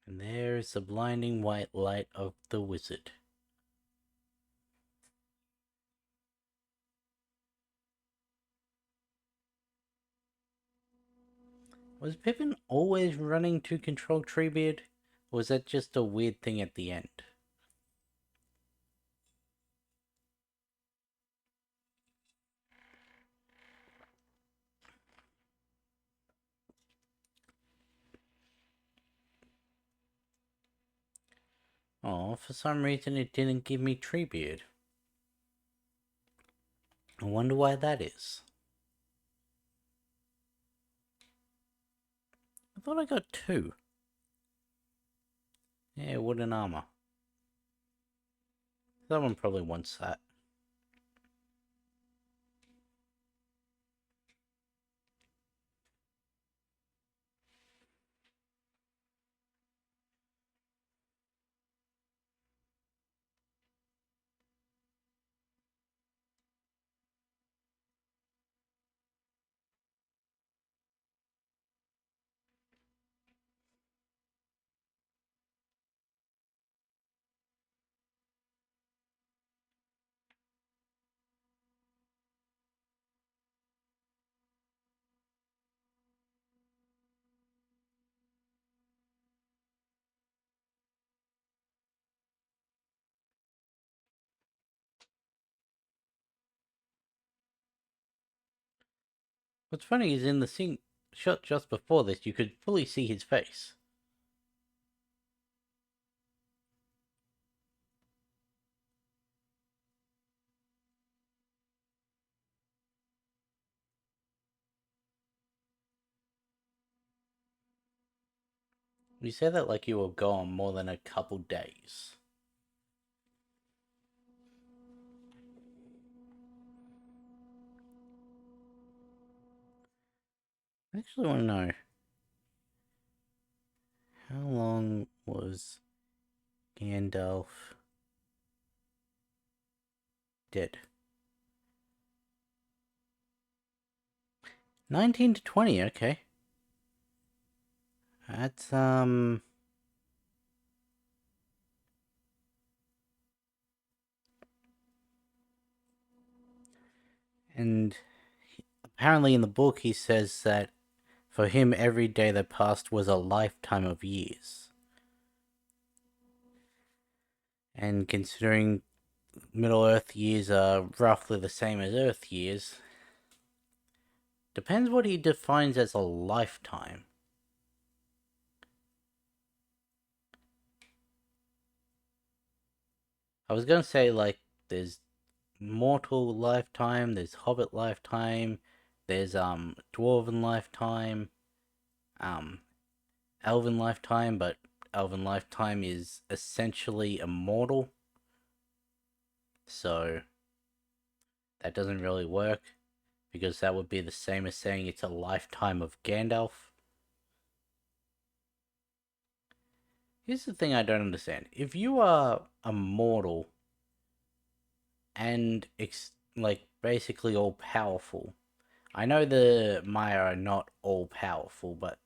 And there's the blinding white light of the wizard. Was Pippin always running to control Treebeard? Or was that just a weird thing at the end? Oh, for some reason it didn't give me Treebeard. I wonder why that is. I thought I got 2. Yeah, wooden armor. Someone probably wants that. What's funny is in the scene shot just before this, you could fully see his face. You say that like you were gone more than a couple days. I actually want to know, how long was Gandalf dead? 19 to 20, okay. That's, And apparently in the book he says that for him every day that passed was a lifetime of years. And considering Middle Earth years are roughly the same as Earth years, depends what he defines as a lifetime. I was gonna say, like, there's mortal lifetime, there's hobbit lifetime, there's dwarven lifetime, um elven lifetime, but elven lifetime is essentially immortal, so that doesn't really work because that would be the same as saying it's a lifetime of Gandalf. Here's the thing I don't understand. If you are immortal and like basically all powerful, I know the Maya are not all powerful, but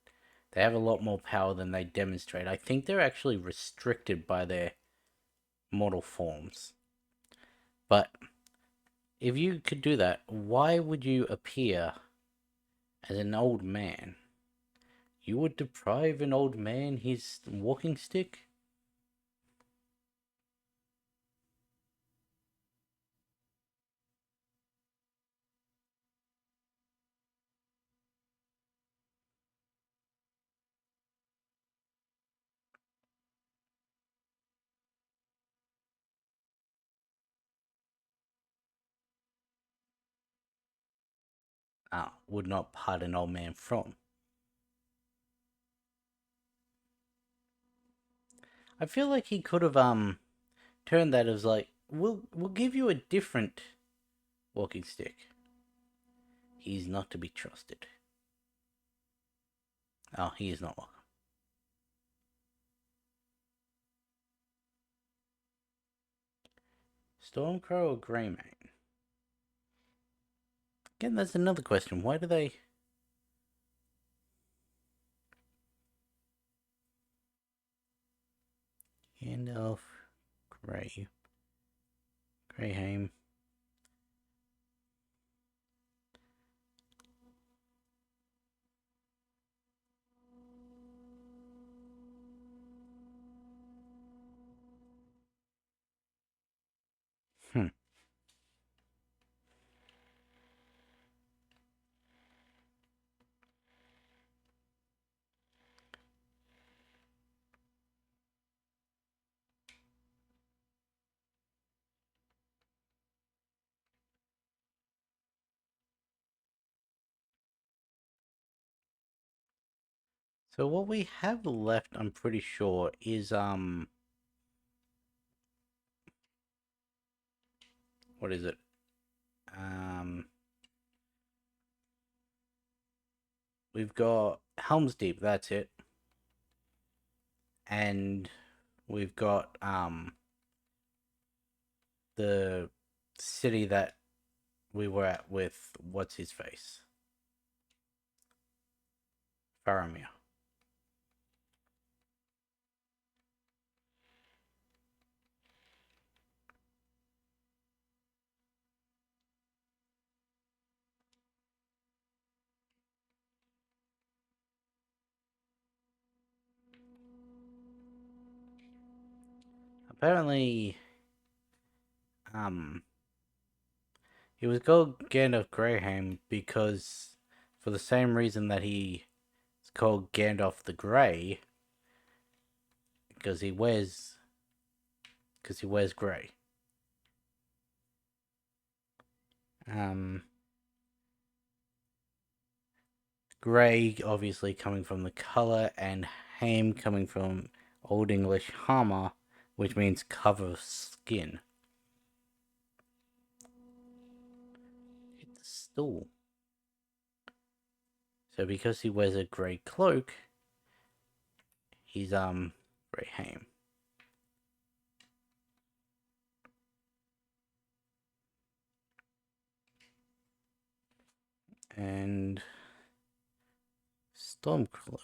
they have a lot more power than they demonstrate. I think they're actually restricted by their mortal forms. But if you could do that, why would you appear as an old man? You would deprive an old man his walking stick? Would not part an old man from. I feel like he could have turned that as like, we'll give you a different walking stick. He's not to be trusted. Oh, he is not welcome. Stormcrow or Greymane? Again, that's another question. Why do they... Gandalf, Greyhame. Hmm. So what we have left, I'm pretty sure, is what is it? Um, we've got Helm's Deep. That's it, and we've got the city that we were at with what's his face, Faramir. Apparently, um, he was called Gandalf Greyhame because, for the same reason that he is called Gandalf the Grey, because he wears grey. Um, Grey obviously coming from the color, and Hame coming from Old English Hama, which means cover of skin. Hit the stool. So because he wears a grey cloak, he's Greyhame. And Stormcrow.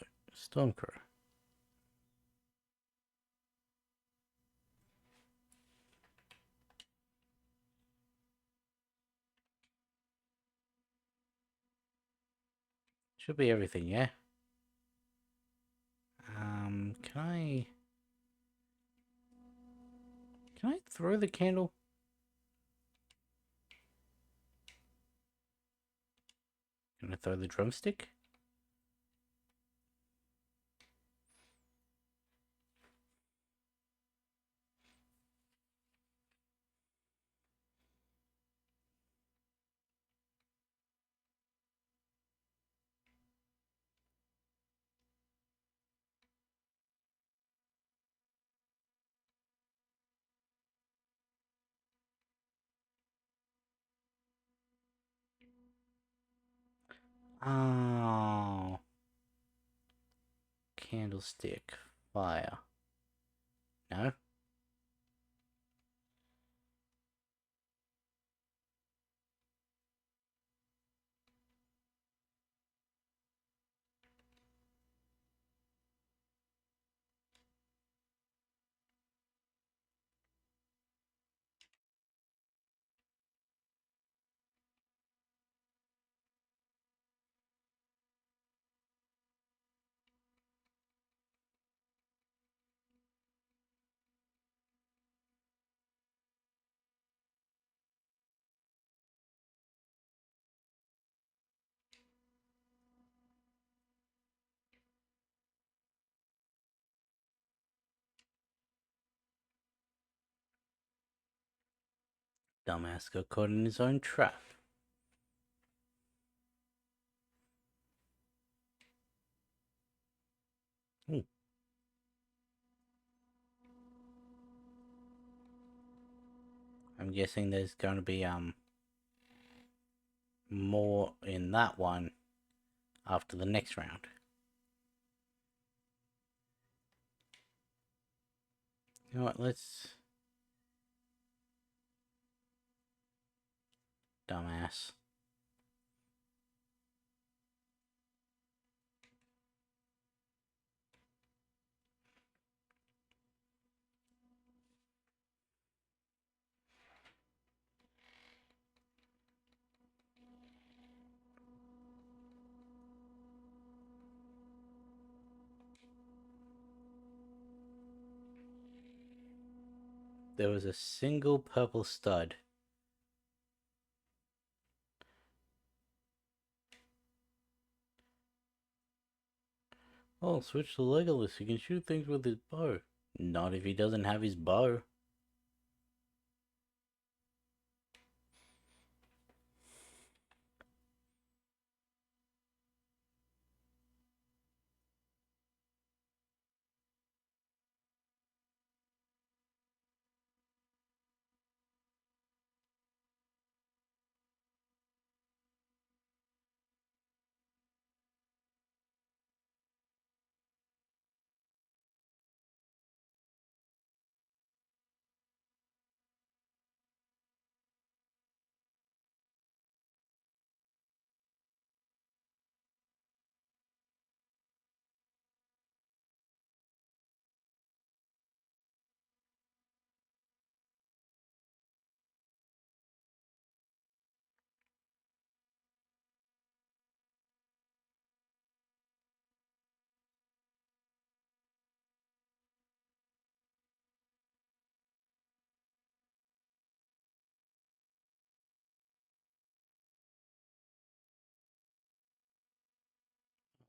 Should be everything, yeah? Can I... Can I throw the candle? Can I throw the drumstick? Oh. Candlestick. Fire. No? Dumbass got caught in his own trap. Ooh. I'm guessing there's going to be more in that one after the next round. You know what, let's... Dumbass. There was a single purple stud. Oh, switch to Legolas. He can shoot things with his bow. Not if he doesn't have his bow.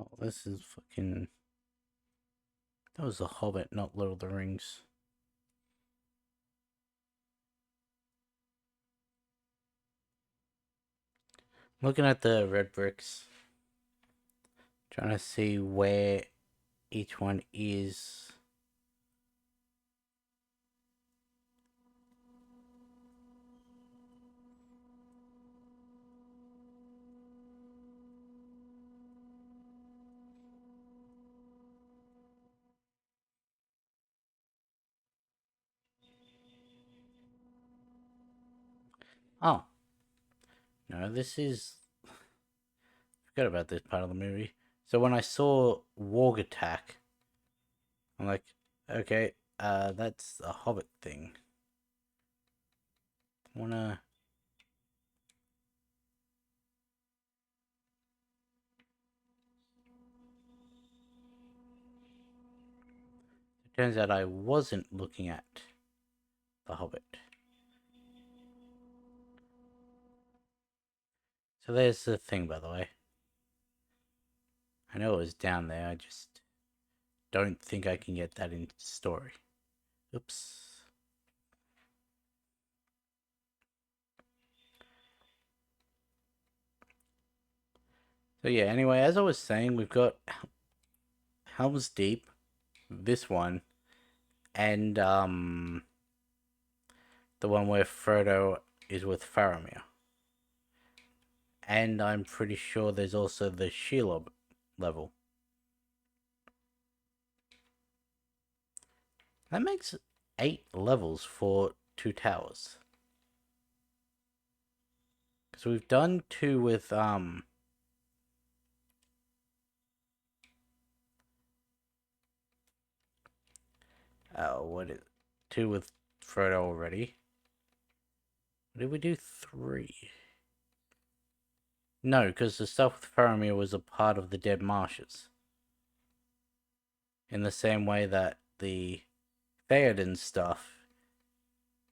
Oh, this is fucking... That was The Hobbit, not Lord of the Rings. Looking at the red bricks. Trying to see where each one is. Oh. No, this is... Forgot about this part of the movie. So when I saw Warg Attack, I'm like, okay, that's a Hobbit thing. Wanna... It turns out I wasn't looking at The Hobbit. So there's the thing, by the way. I know it was down there, I just don't think I can get that into story. Oops. So yeah, anyway, as I was saying, we've got Helm's Deep, this one, and the one where Frodo is with Faramir. And I'm pretty sure there's also the Shelob level. That makes 8 levels for 2 towers. Because we've done 2 with what is 2 with Frodo already. Did we do 3? No, because the stuff with Faramir was a part of the Dead Marshes. In the same way that the Theoden stuff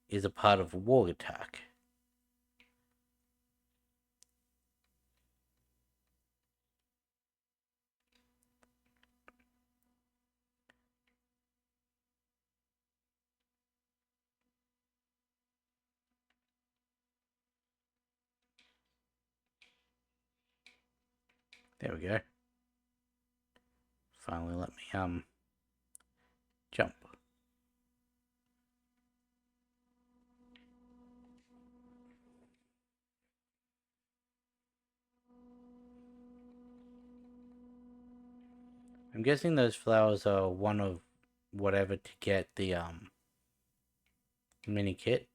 is a part of Warg Attack. There we go. Finally let me jump. I'm guessing those flowers are one of whatever to get the mini kit.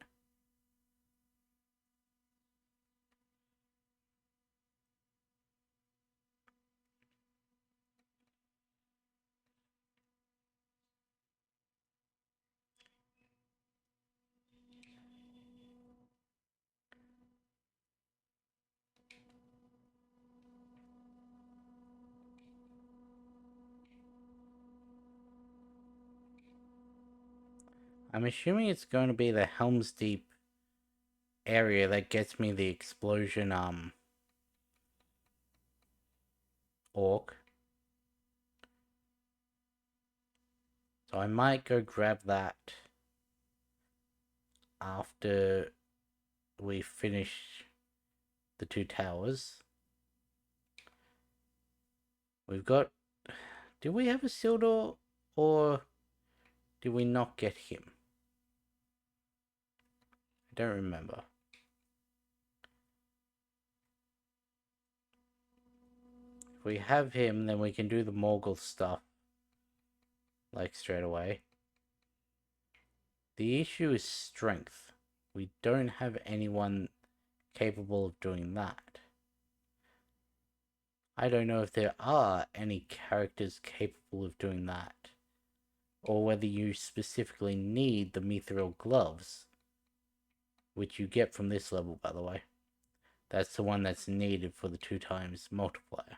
I'm assuming it's going to be the Helm's Deep area that gets me the explosion orc. So I might go grab that after we finish the 2 towers. We've got... Do we have a Sildor, or did we not get him? I don't remember. If we have him, then we can do the Morgul stuff, like, straight away. The issue is strength. We don't have anyone capable of doing that. I don't know if there are any characters capable of doing that, or whether you specifically need the Mithril gloves, which you get from this level, by the way. That's the one that's needed for the 2 times multiplier.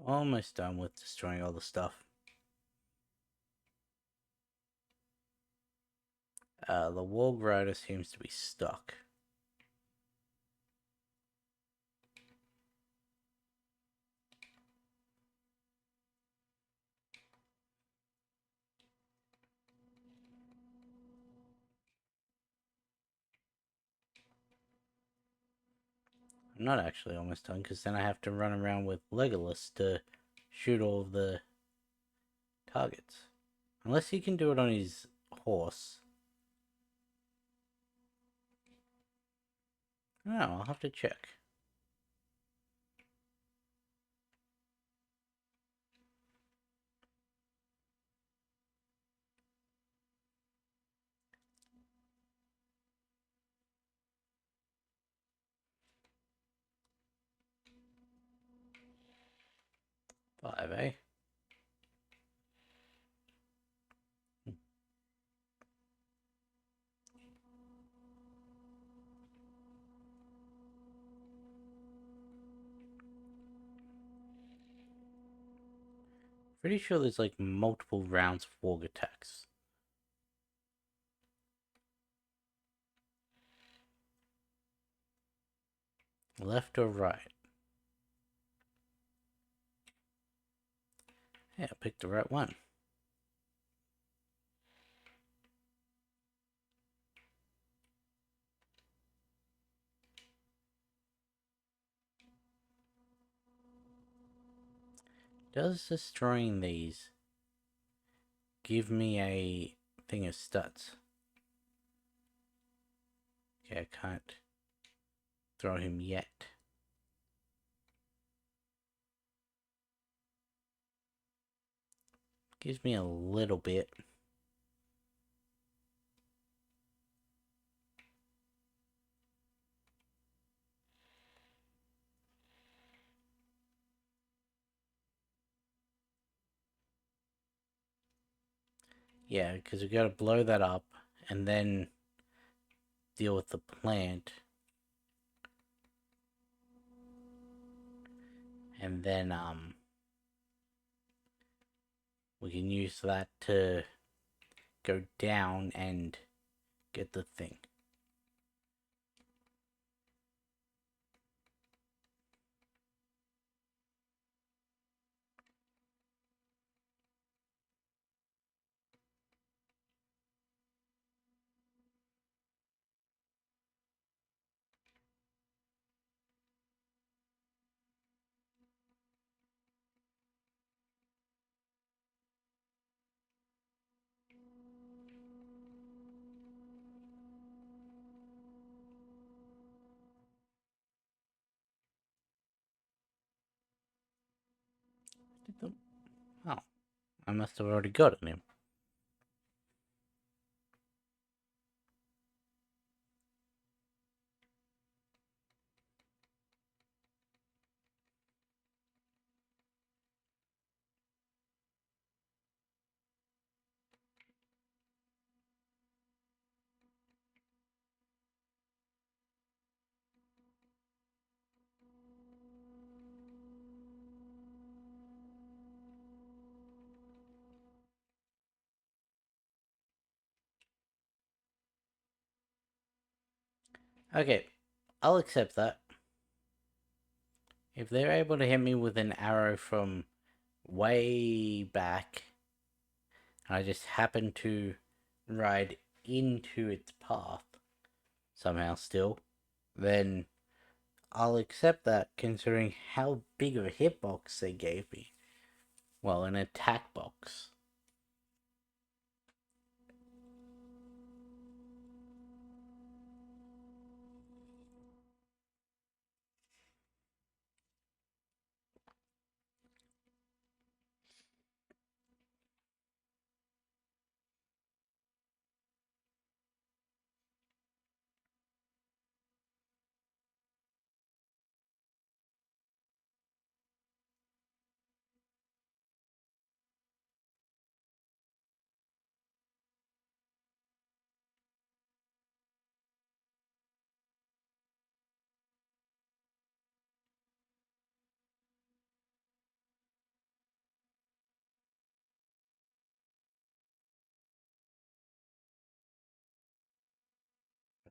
Almost done with destroying all the stuff. The Warg Rider seems to be stuck. I'm not actually almost done, because then I have to run around with Legolas to shoot all of the targets. Unless he can do it on his horse. No, I'll have to check. Five, eh? Pretty sure there's like multiple rounds of warg attacks. Left or right? Yeah, I picked the right one. Does destroying these give me a thing of stats? Okay, I can't throw him yet. Gives me a little bit. Yeah, because we gotta blow that up and then deal with the plant. And then, we can use that to go down and get the thing. Oh, I must have already gotten him. Okay, I'll accept that. If they're able to hit me with an arrow from way back, and I just happen to ride into its path somehow still, then I'll accept that considering how big of a hitbox they gave me. Well, an attack box.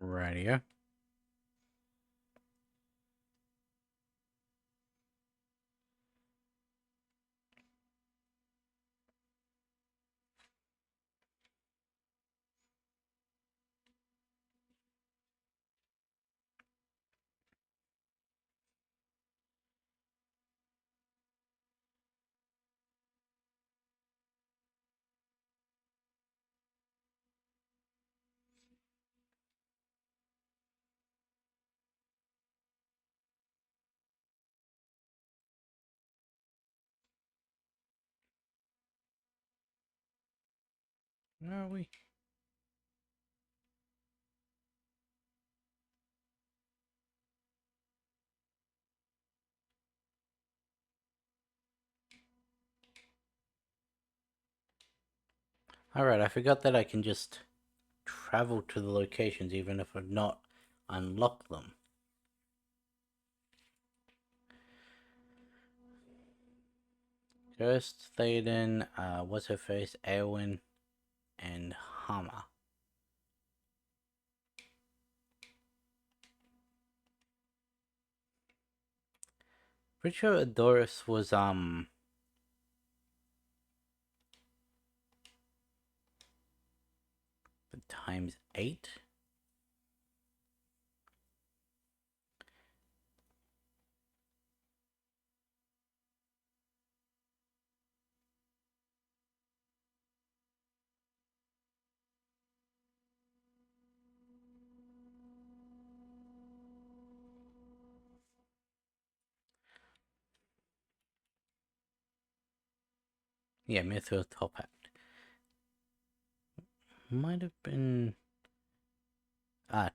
Radio. Where are we? Alright, I forgot that I can just travel to the locations even if I've not unlocked them. Ghost, Théoden, what's her face, Eowyn, and Hama. Pretty sure Adoris was the times 8. Yeah, Mithril top hat. Might have been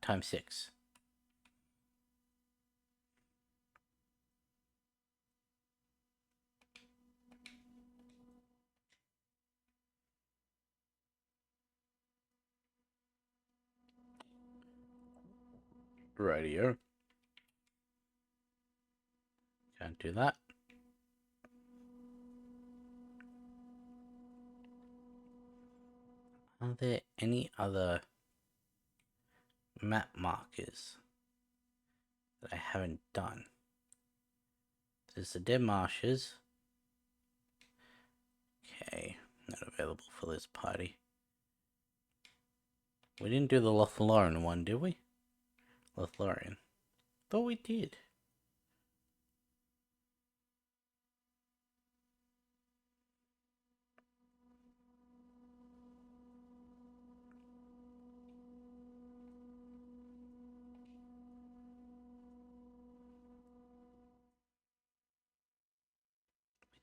times 6. Radio. Can't do that. Are there any other map markers that I haven't done? There's the Dead Marshes. Okay, not available for this party. We didn't do the Lothlorien one, did we? Lothlorien. Thought we did.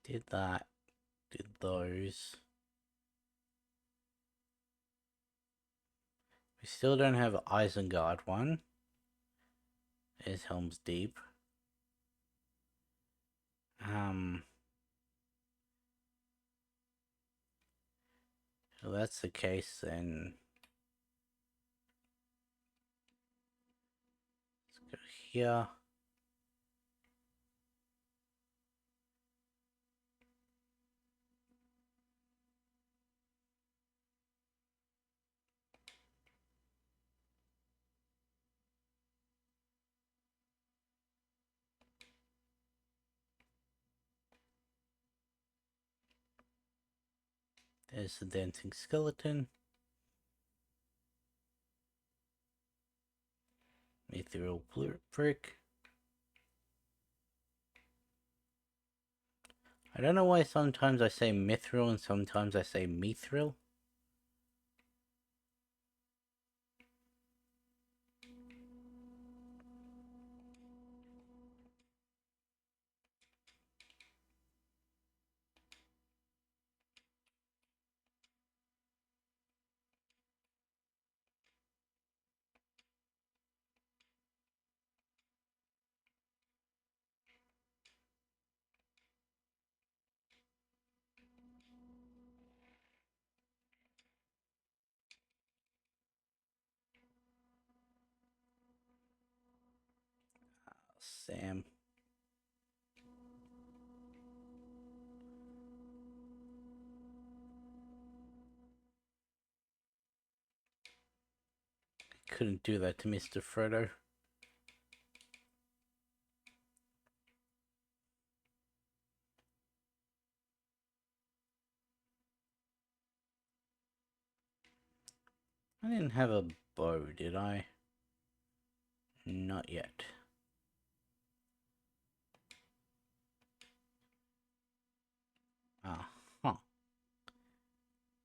We did that. Did those. We still don't have Isengard one. There's Helm's Deep. If that's the case, then let's go here. There's the dancing skeleton. Mithril brick. I don't know why sometimes I say mithril and sometimes I say mithril. Sam. I couldn't do that to Mr. Frodo. I didn't have a bow, did I? Not yet. Huh.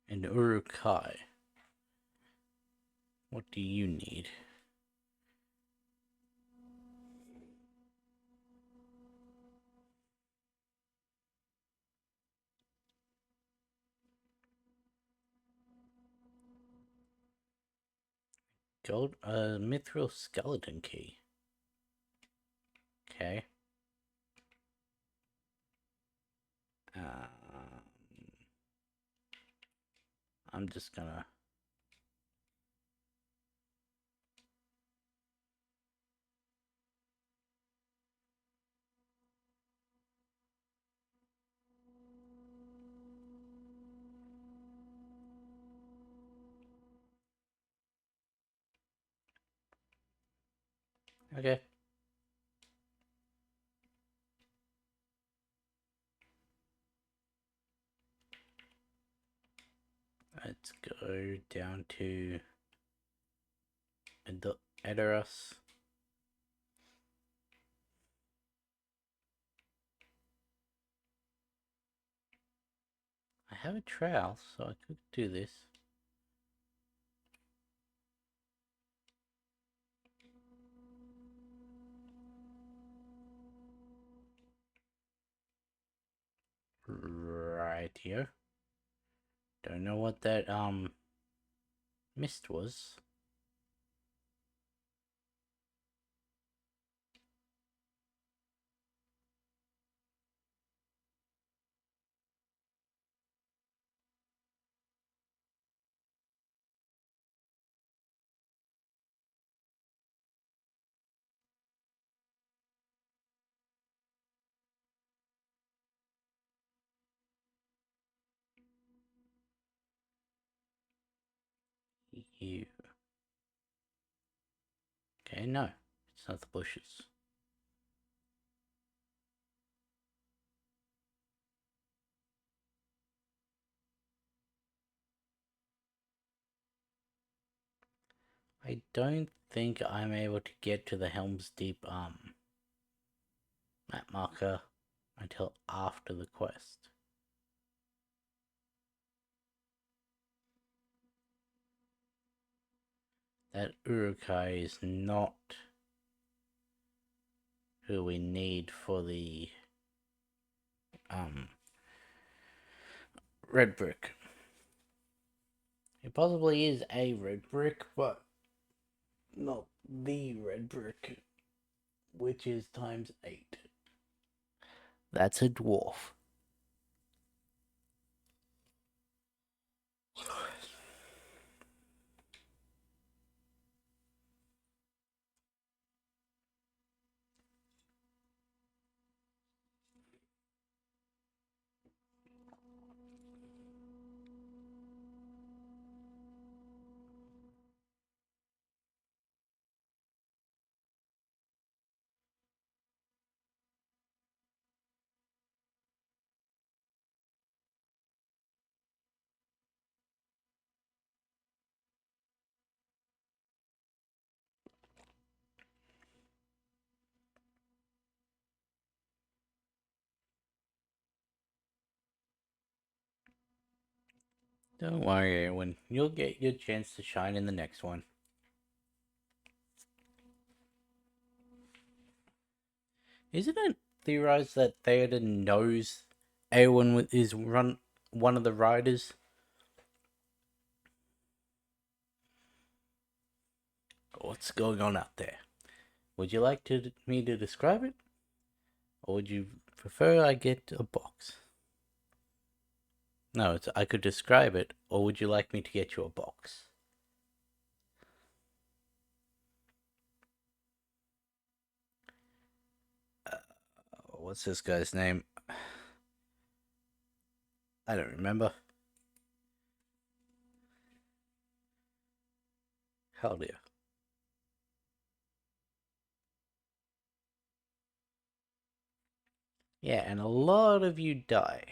And Uruk-hai. What do you need? Gold, mithril skeleton key. Okay. I'm just gonna... Okay. Let's go down to Edoras. I have a trowel, so I could do this. Right here. Don't know what that mist was. You. Okay, no. It's not the bushes. I don't think I'm able to get to the Helm's Deep map marker until after the quest. That Urukai is not who we need for the red brick. It possibly is a red brick, but not the red brick, which is times 8. That's a dwarf. Don't worry, Erwin. You'll get your chance to shine in the next one. Isn't it theorized that Theoden knows Erwin is one of the riders? What's going on out there? Would you like me to describe it? Or would you prefer I get a box? No, I could describe it, or would you like me to get you a box? What's this guy's name? I don't remember. Hell yeah. Yeah, and a lot of you die.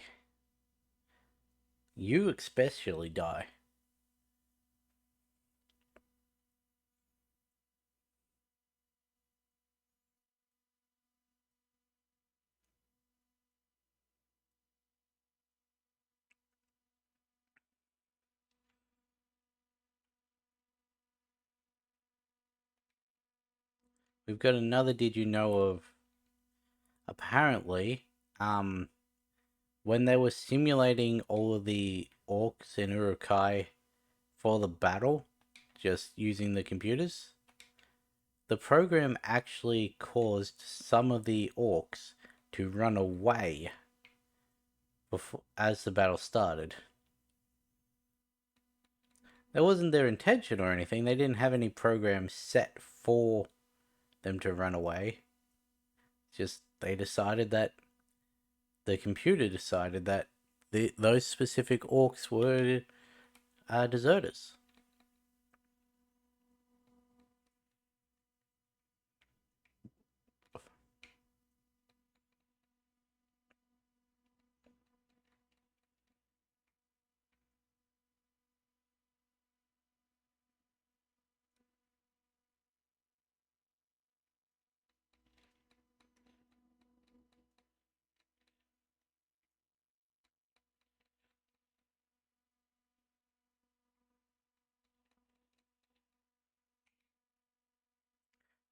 You especially die. We've got another did you know of. Apparently, when they were simulating all of the orcs in Urukai for the battle, just using the computers, the program actually caused some of the orcs to run away as the battle started. That wasn't their intention or anything. They didn't have any program set for them to run away. Just they decided that the computer decided that those specific orcs were deserters.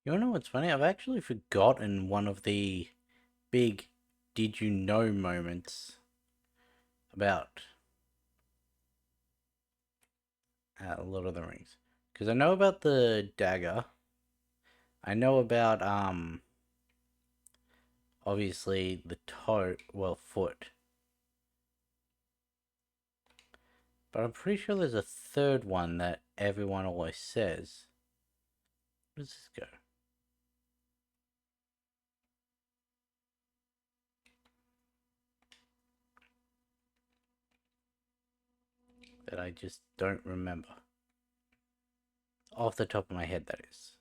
You wanna know what's funny? I've actually forgotten one of the big did you know moments about Lord of the Rings. Because I know about the dagger. I know about obviously the toe, well, foot. But I'm pretty sure there's a third one that everyone always says. Where does this go? That I just don't remember. Off the top of my head, that is.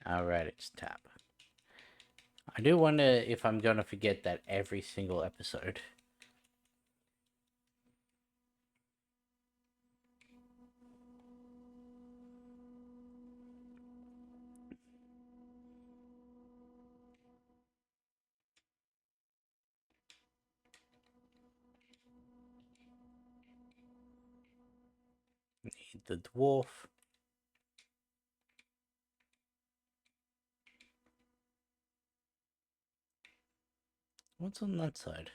Alright, it's tap. I do wonder if I'm gonna forget that every single episode. Need the dwarf. What's on that side?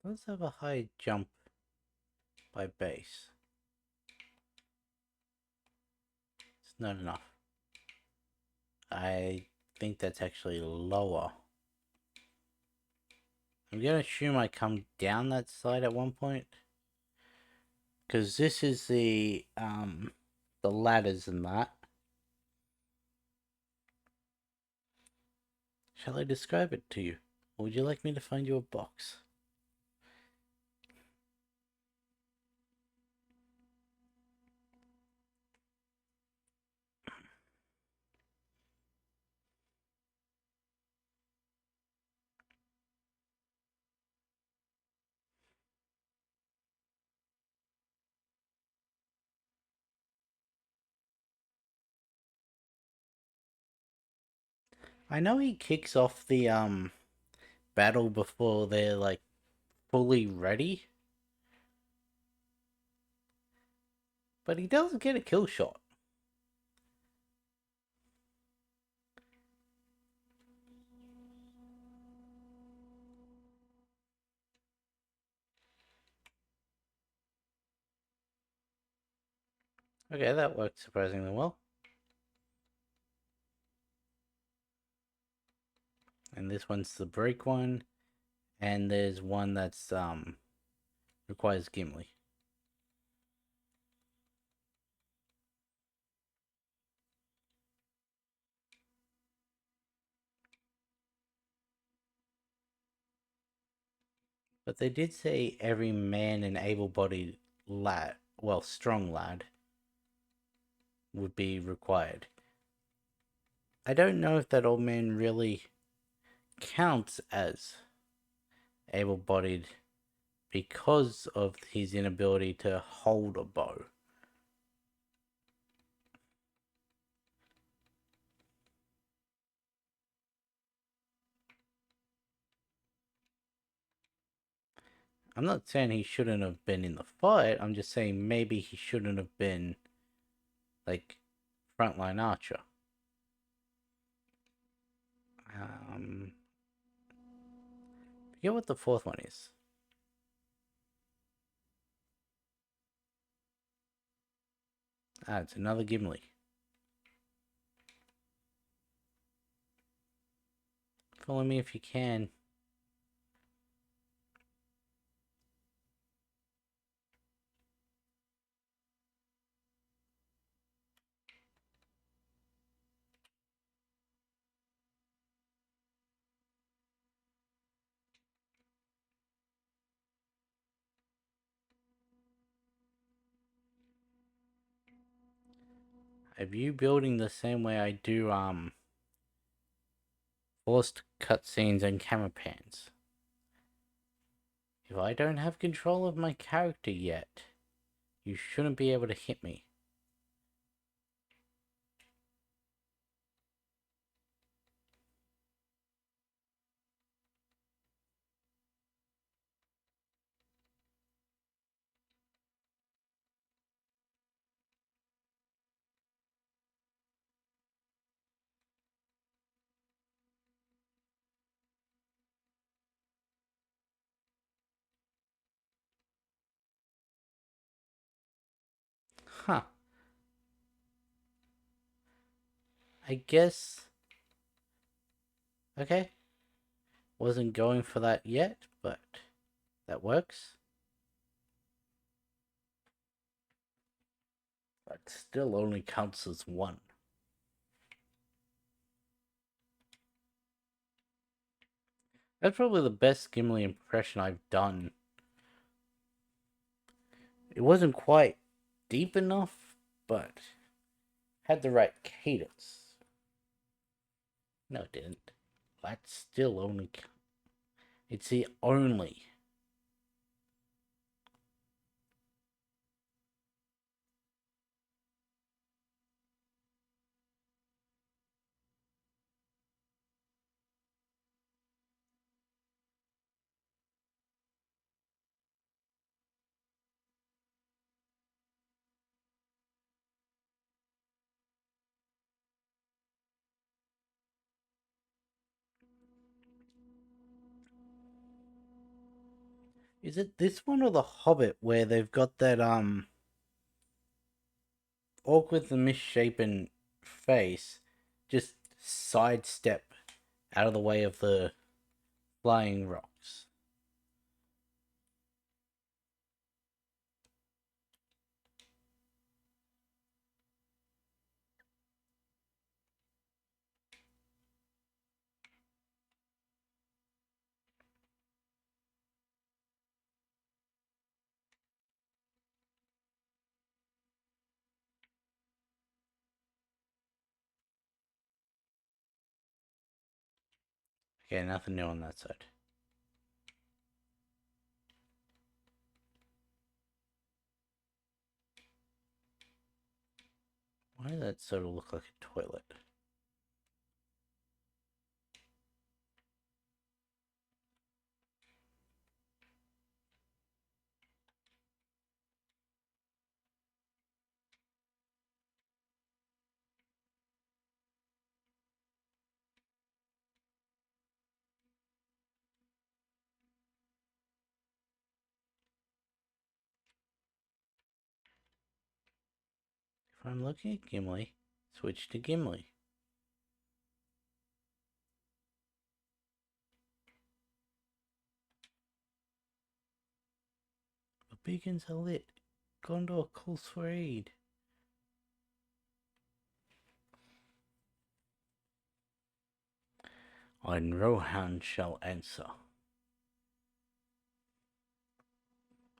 Let's have a high jump by base. It's not enough. I think that's actually lower. I'm gonna assume I come down that side at one point. Because this is the ladders and that. Shall I describe it to you? Or would you like me to find you a box? I know he kicks off the battle before they're like fully ready. But he doesn't get a kill shot. Okay, that worked surprisingly well. And this one's the break one. And there's one that's requires Gimli. But they did say every man and able-bodied lad, well, strong lad, would be required. I don't know if that old man really counts as able-bodied because of his inability to hold a bow. I'm not saying he shouldn't have been in the fight. I'm just saying maybe he shouldn't have been like frontline archer. Forget what the fourth one is. Ah, it's another Gimli. Follow me if you can. Are you building the same way I do, forced cutscenes and camera pans? If I don't have control of my character yet, you shouldn't be able to hit me. Huh. I guess... Okay. Wasn't going for that yet, but that works. But still only counts as one. That's probably the best Gimli impression I've done. It wasn't quite deep enough, but had the right cadence. No, it didn't. That's still only... It's the only. Is it this one or The Hobbit where they've got that, orc with the misshapen face just sidestep out of the way of the flying rocks? Okay, nothing new on that side. Why does that sort of look like a toilet? If I'm looking at Gimli, switch to Gimli. The beacons are lit. Gondor calls for aid. And Rohan shall answer.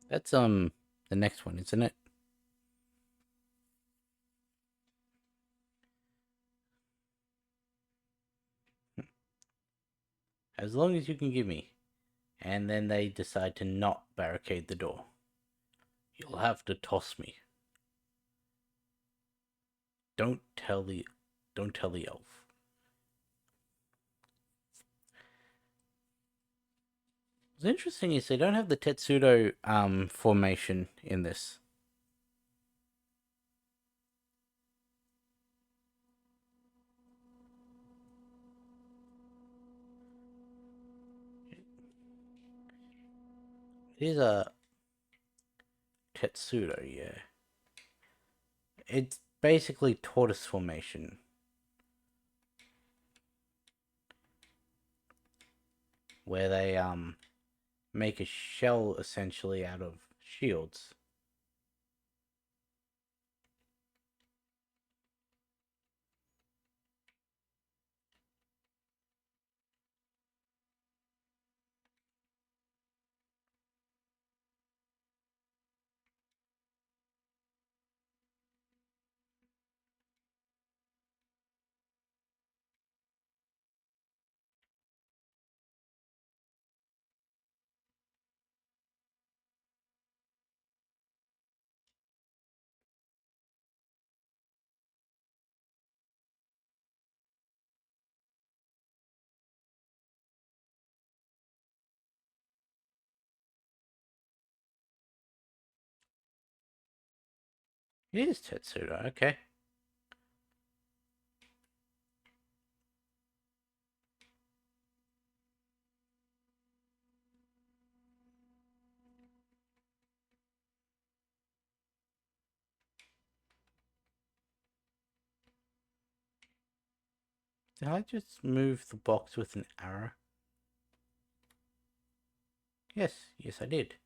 That's the next one, isn't it? As long as you can give me. And then they decide to not barricade the door. You'll have to toss me. Don't tell the elf. What's interesting is they don't have the Tetsudo formation in this. It is a Tetsudo, yeah. It's basically tortoise formation. Where they make a shell essentially out of shields. It is Tetsudo, okay. Did I just move the box with an arrow? Yes, I did.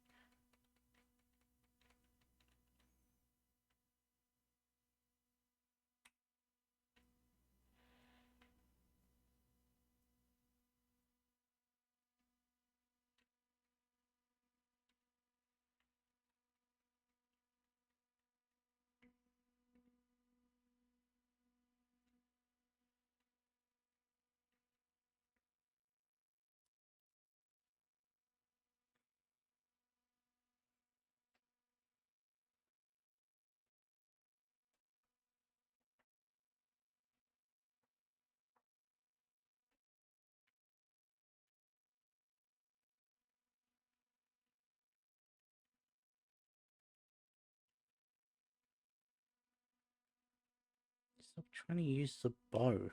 Stop trying to use the bow.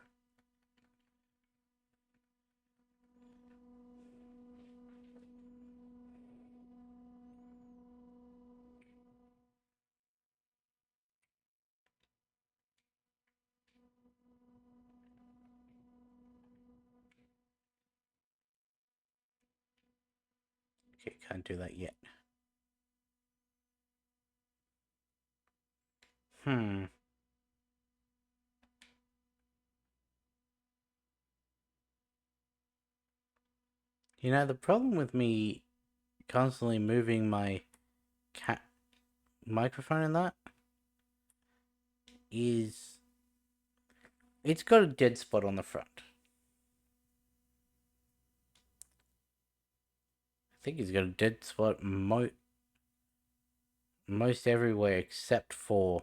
Okay, can't do that yet. Hmm. You know, the problem with me constantly moving my microphone in that is it's got a dead spot on the front. I think it's got a dead spot most everywhere except for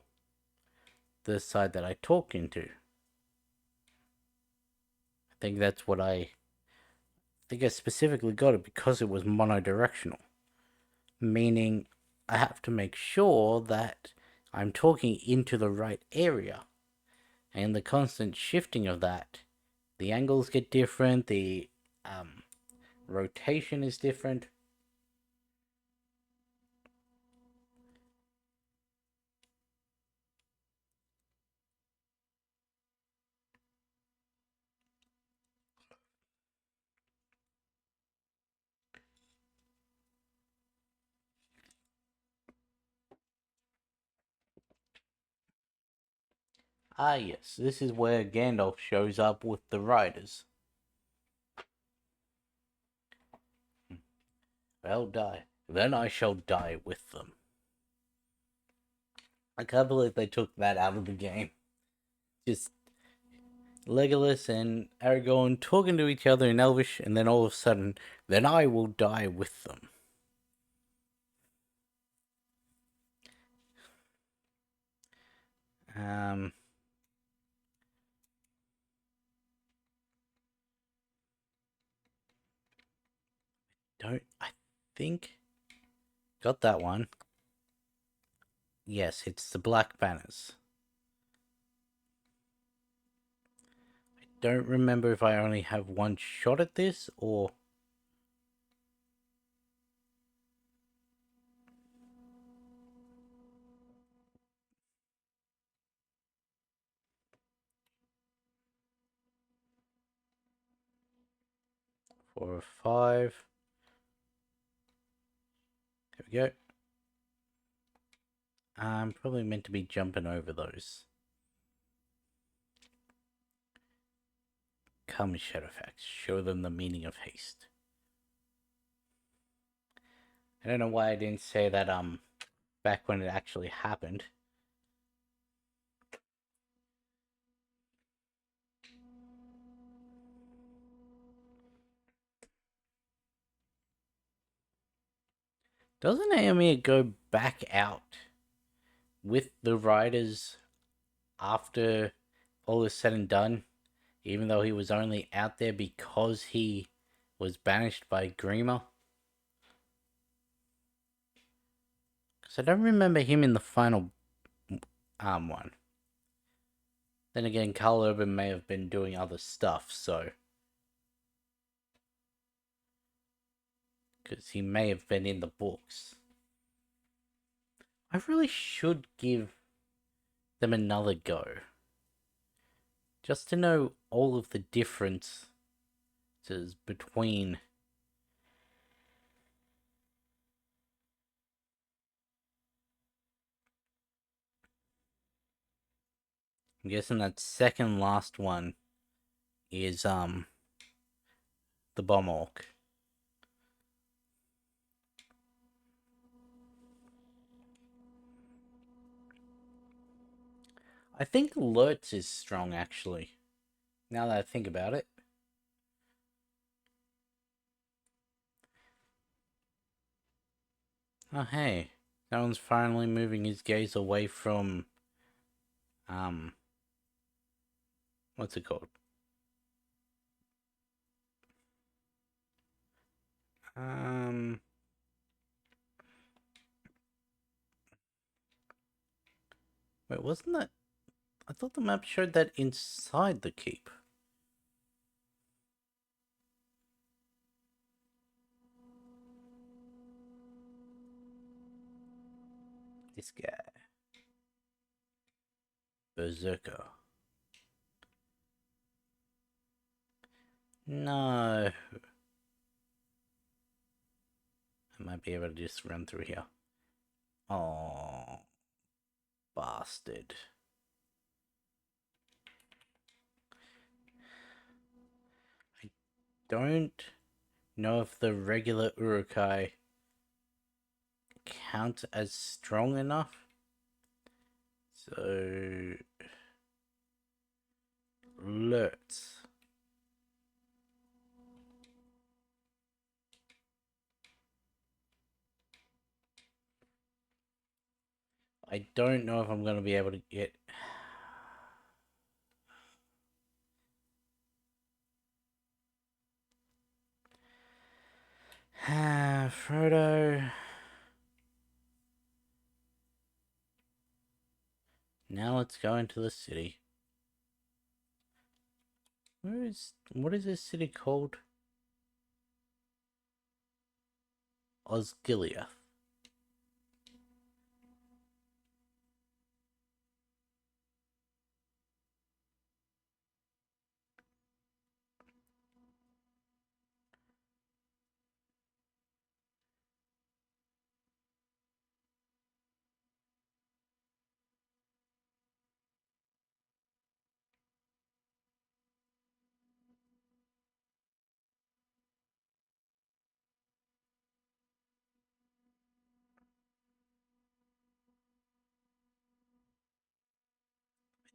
the side that I talk into. I think I specifically got it because it was monodirectional, meaning I have to make sure that I'm talking into the right area, and the constant shifting of that, the angles get different, the rotation is different. Ah, yes, this is where Gandalf shows up with the riders. They'll die. Then I shall die with them. I can't believe they took that out of the game. Just Legolas and Aragorn talking to each other in Elvish, and then all of a sudden, then I will die with them. Um, I think got that one. Yes, it's the Black Banners. I don't remember if I only have one shot at this or 4 or 5. There we go. I'm probably meant to be jumping over those. Come, Shadowfax, show them the meaning of haste. I don't know why I didn't say that back when it actually happened. Doesn't Aomer go back out with the riders after all is said and done, even though he was only out there because he was banished by Grima? Because I don't remember him in the final one. Then again, Carl Urban may have been doing other stuff, so... Because he may have been in the books. I really should give them another go. Just to know all of the differences between... I'm guessing that second last one is, the Bomb Orc. I think Lurtz is strong, actually. Now that I think about it. Oh, hey. That one's finally moving his gaze away from... What's it called? Wait, wasn't that... I thought the map showed that inside the keep. This guy. Berserker. No. I might be able to just run through here. Oh. Bastard. I don't know if the regular Urukai counts as strong enough. So... Let's... I don't know if I'm going to be able to get... Frodo... Now let's go into the city. What is this city called? Osgiliath.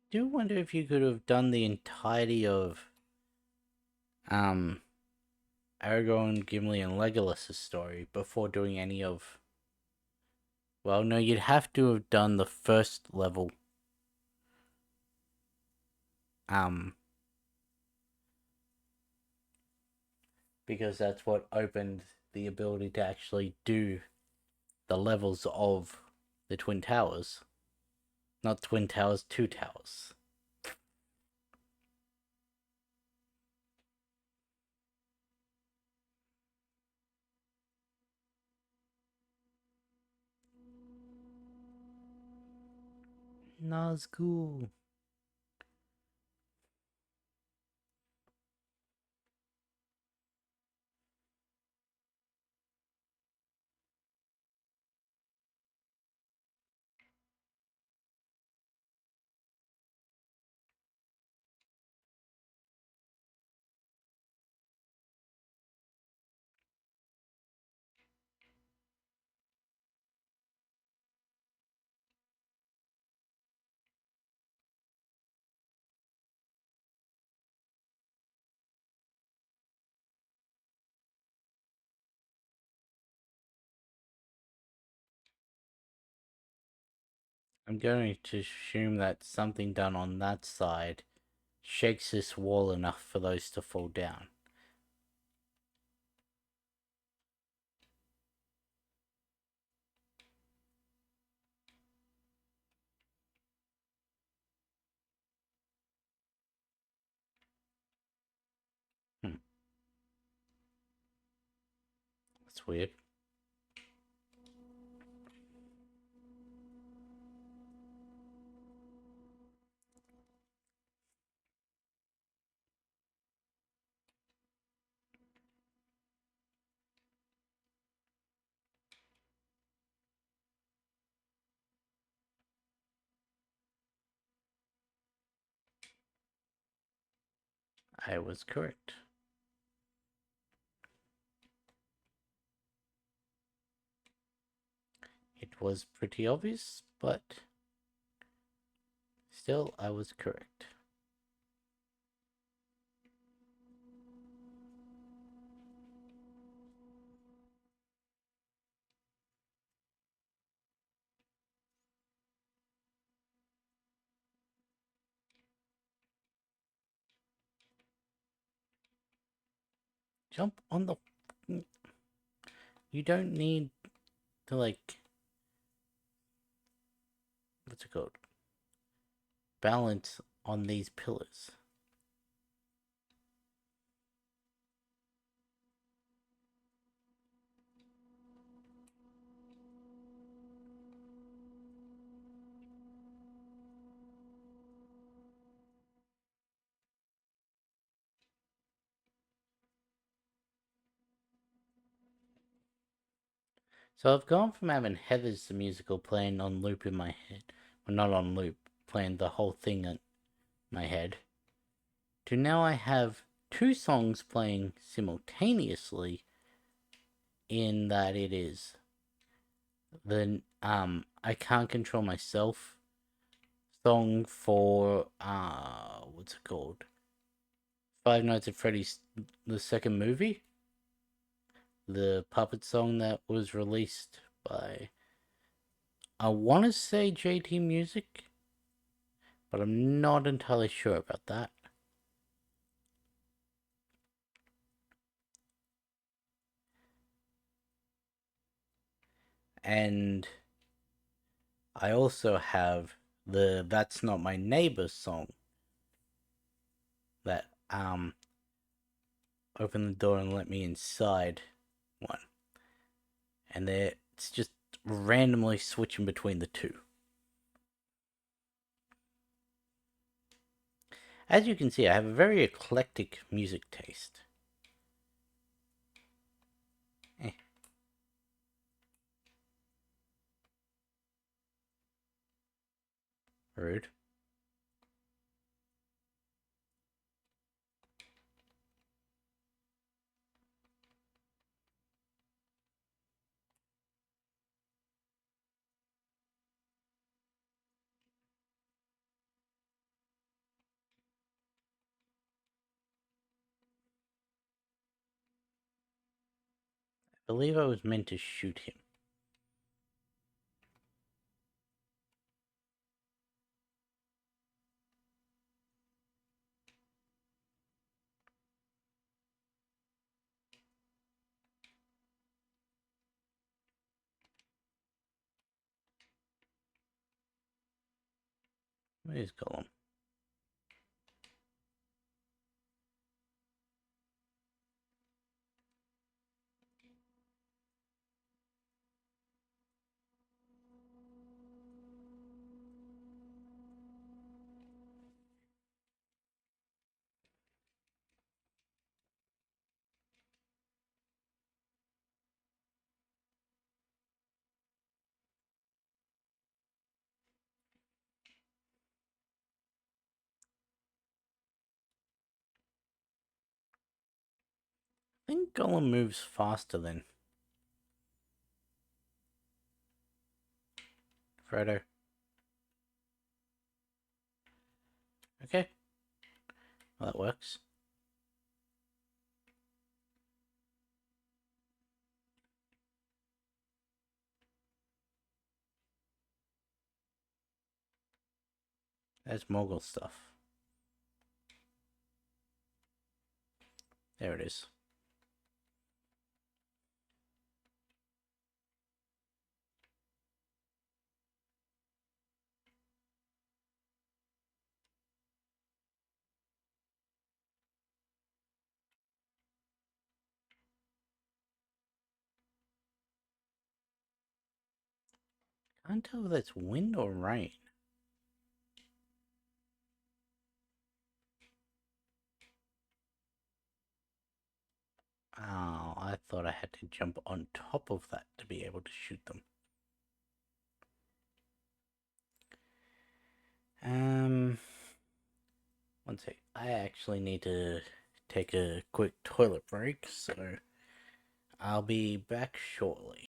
I do wonder if you could have done the entirety of Aragorn, Gimli, and Legolas' story before doing any of... Well, no, you'd have to have done the first level. Because that's what opened the ability to actually do the levels of the Twin Towers. Not Twin Towers, Two Towers. Nazgul. I'm going to assume that something done on that side shakes this wall enough for those to fall down. That's weird. I was correct. It was pretty obvious, but still, I was correct. Jump on the... You don't need to, like... What's it called? Balance on these pillars. So I've gone from having Heathers the musical playing on loop in my head, well, not on loop, playing the whole thing in my head, to now I have two songs playing simultaneously, in that it is the I Can't Control Myself song for what's it called? Five Nights at Freddy's, the second movie, the puppet song that was released by, I want to say, JT Music, but I'm not entirely sure about that. And I also have the That's Not My Neighbor song, that Open the Door and Let Me Inside one. And it's just randomly switching between the two. As you can see, I have a very eclectic music taste. Rude. I believe I was meant to shoot him. Where's Gollum? I think Gollum moves faster than Frodo. Okay. Well, that works. There's Morgul stuff. There it is. Can't tell if that's wind or rain. Oh, I thought I had to jump on top of that to be able to shoot them. Um, One sec. I actually need to take a quick toilet break, so I'll be back shortly.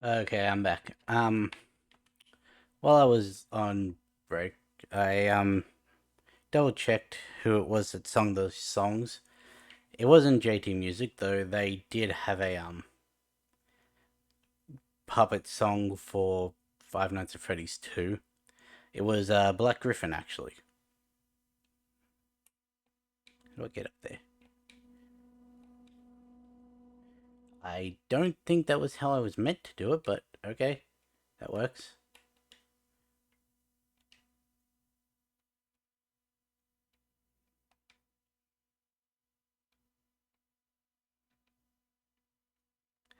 Okay, I'm back. While I was on break, I double checked who it was that sung those songs. It wasn't JT Music though. They did have a puppet song for Five Nights at Freddy's 2. It was Black Griffin actually. How do I get up there? I don't think that was how I was meant to do it, but okay. That works.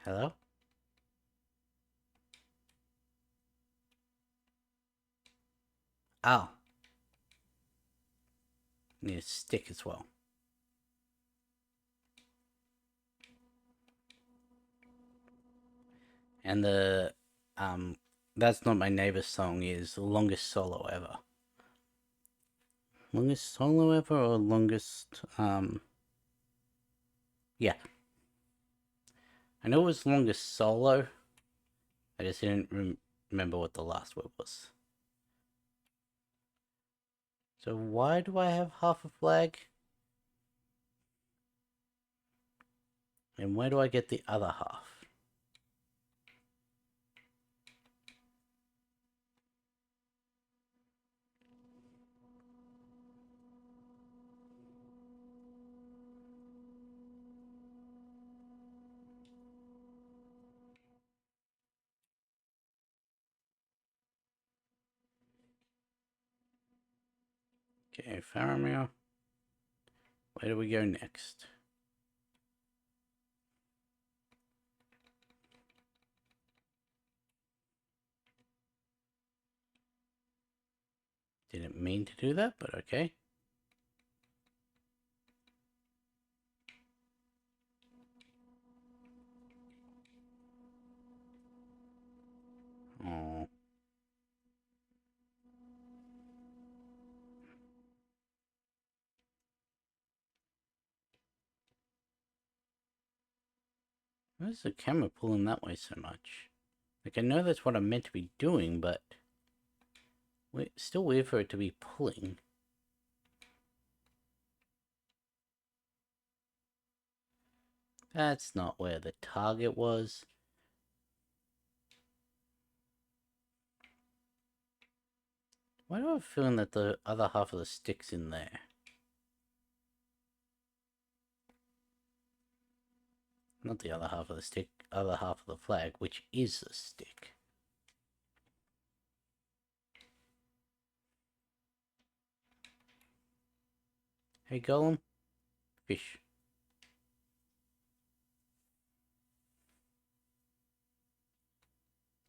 Hello? Oh. Need a stick as well. And the, That's Not My Neighbor's song is the longest solo ever. Longest solo ever or longest, yeah. I know it was longest solo. I just didn't remember what the last word was. So why do I have half a flag? And where do I get the other half? Okay, Faramir. Where do we go next? Didn't mean to do that, but okay. Oh. Why is the camera pulling that way so much? Like, I know that's what I'm meant to be doing, but... It's still weird for it to be pulling. That's not where the target was. Why do I have a feeling that the other half of the stick's in there? Not the other half of the stick, other half of the flag, which is the stick. Hey, Golem. Fish.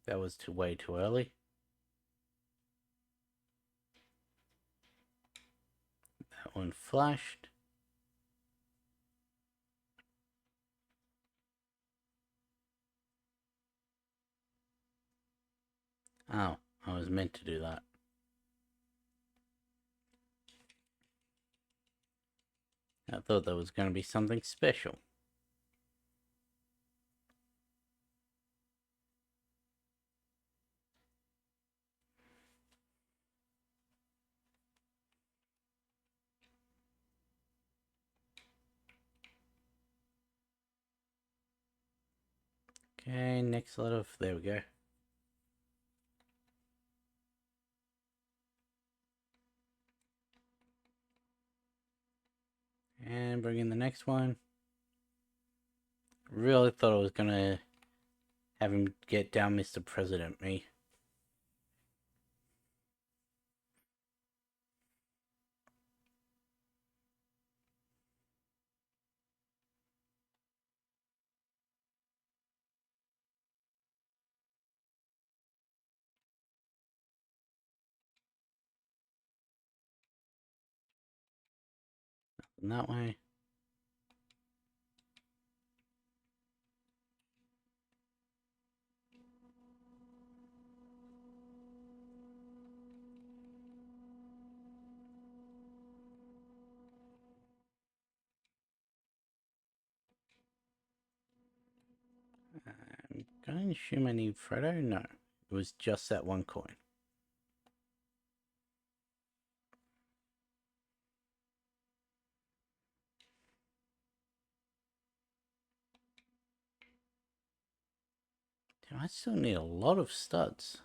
That was way too early. That one flashed. Oh, I was meant to do that. I thought that was going to be something special. Okay, next lot of... There we go. And bring in the next one. Really thought I was going to have him get down Mr. President me. Nothing that way. I'm going to assume I need Frodo? No. It was just that one coin. Damn, I still need a lot of studs.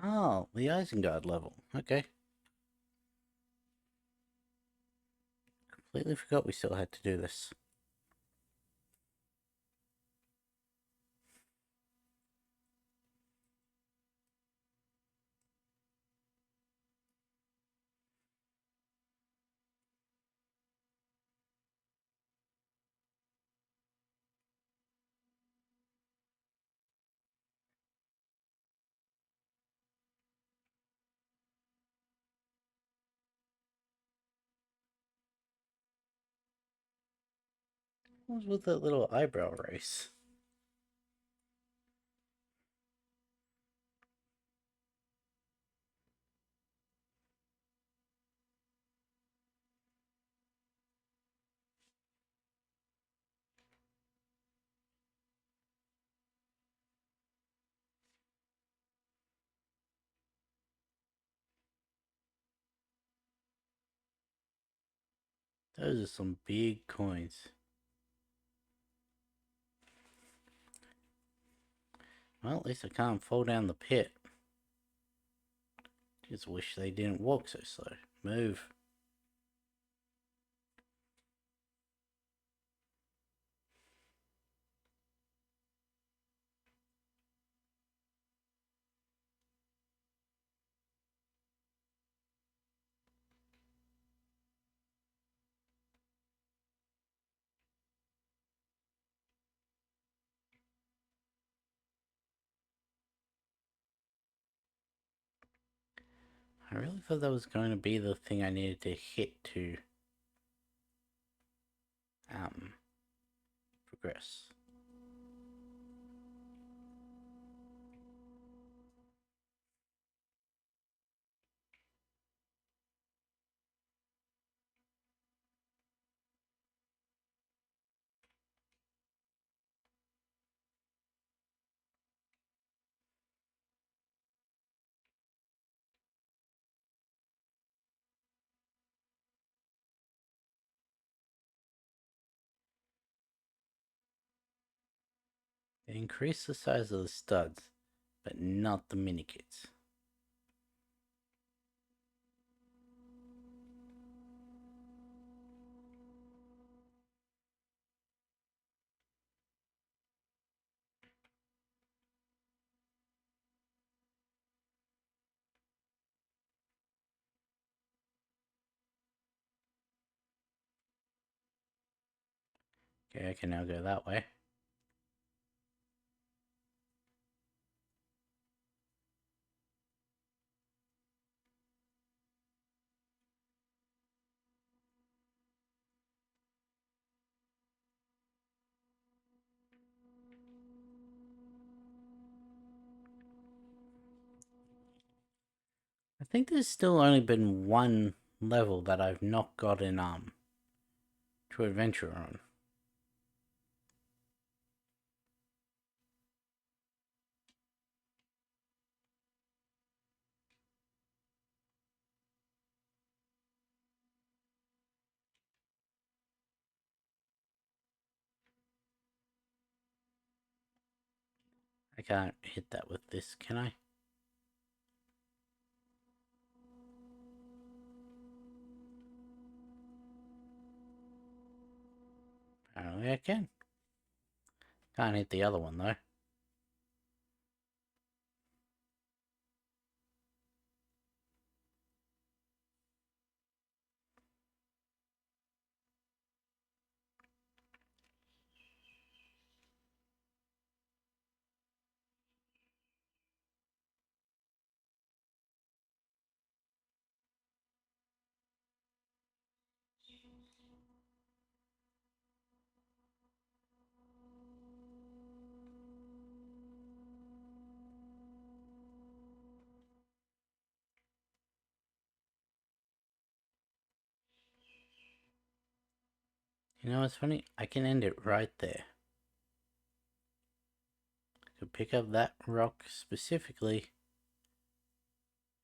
Oh, the Isengard level. Okay. Completely forgot we still had to do this. What was with that little eyebrow race? Those are some big coins. Well, at least I can't fall down the pit. Just wish they didn't walk so slow. Move. I really thought that was going to be the thing I needed to hit to progress. They increase the size of the studs, but not the mini kits. Okay, I can now go that way. I think there's still only been one level that I've not gotten to adventure on. I can't hit that with this, can I? Apparently I can. Can't hit the other one though. You know what's funny? I can end it right there. I could pick up that rock specifically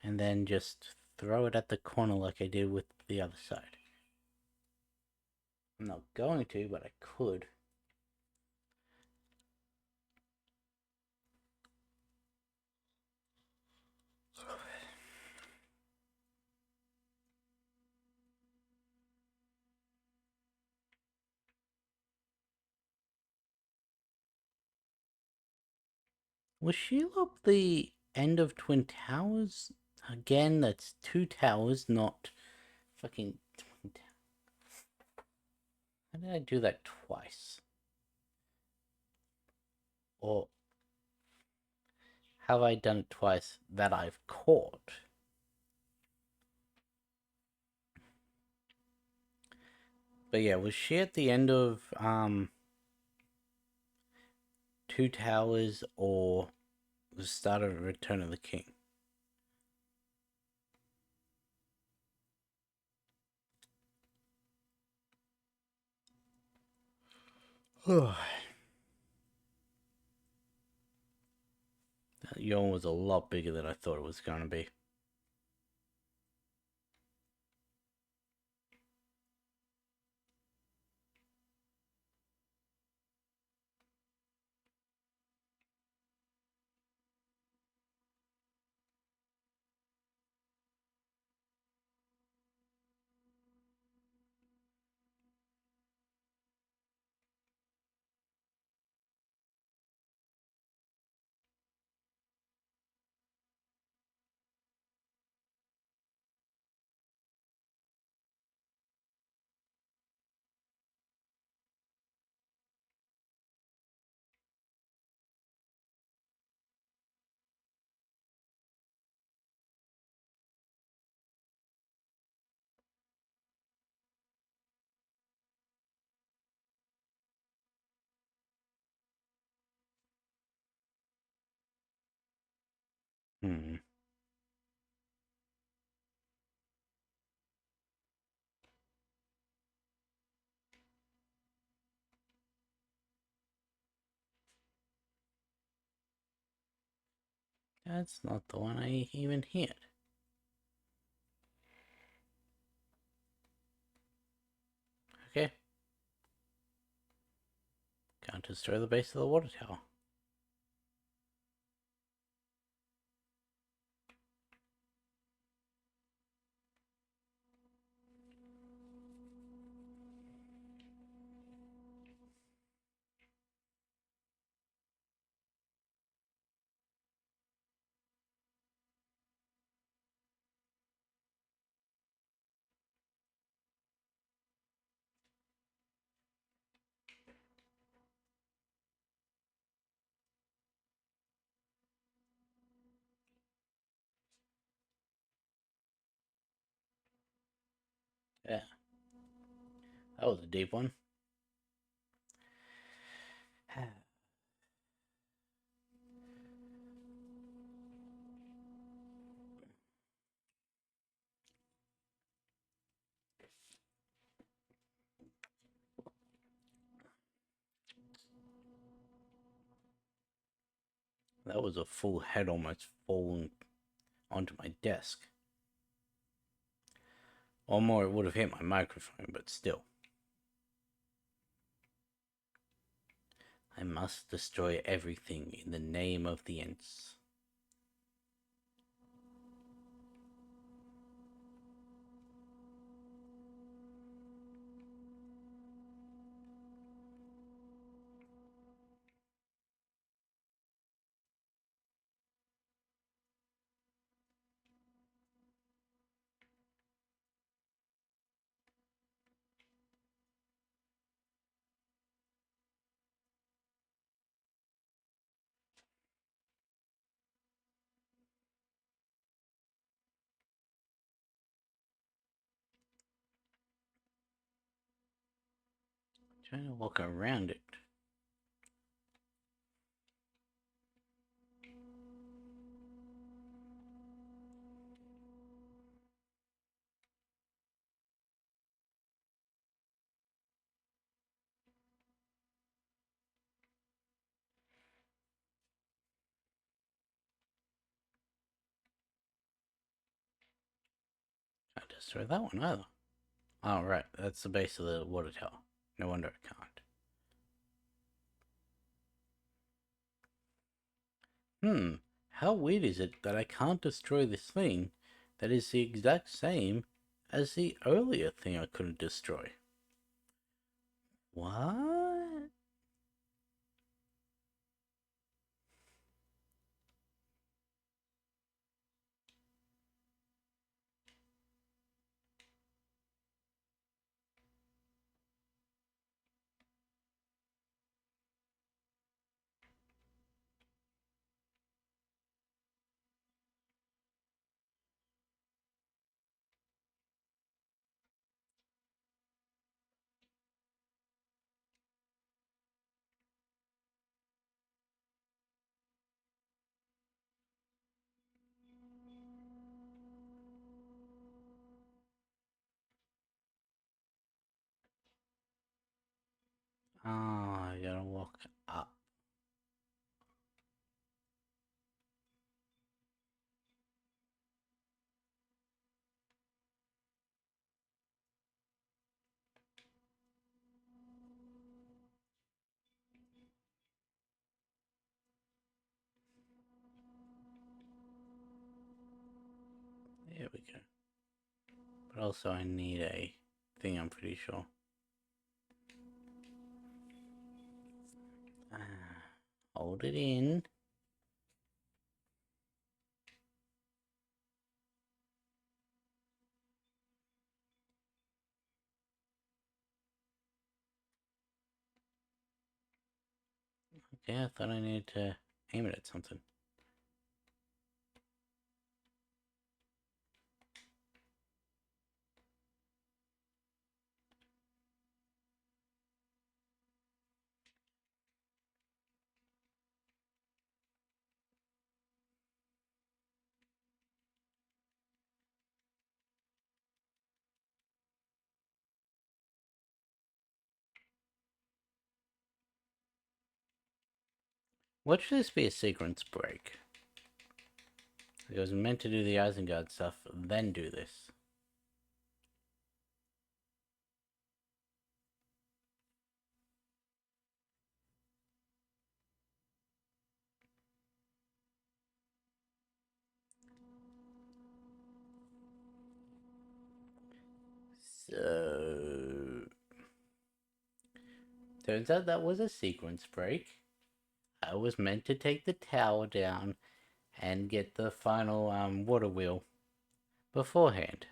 and then just throw it at the corner like I did with the other side. I'm not going to, but I could. Was Sheila the end of Twin Towers? Again, that's two towers, not fucking Twin Towers. How did I do that twice? Or have I done it twice that I've caught? But yeah, was she at the end of Two Towers or the start of Return of the King? That yawn was a lot bigger than I thought it was going to be. Hmm. That's not the one I even hit. Okay. Can't destroy the base of the water tower. Yeah. That was a deep one. That was a full head almost falling onto my desk. Or more, it would have hit my microphone, but still. I must destroy everything in the name of the Ents. Trying to walk around it. Can't destroy that one either. Oh, right. That's the base of the water tower. No wonder it can't. How weird is it that I can't destroy this thing that is the exact same as the earlier thing I couldn't destroy? What? Ah, you gotta walk up. There we go. But also I need a thing, I'm pretty sure. Hold it in. Okay, I thought I needed to aim it at something. What should this be a sequence break? It was meant to do the Isengard stuff, then do this. So... Turns out that was a sequence break. I was meant to take the tower down and get the final water wheel beforehand.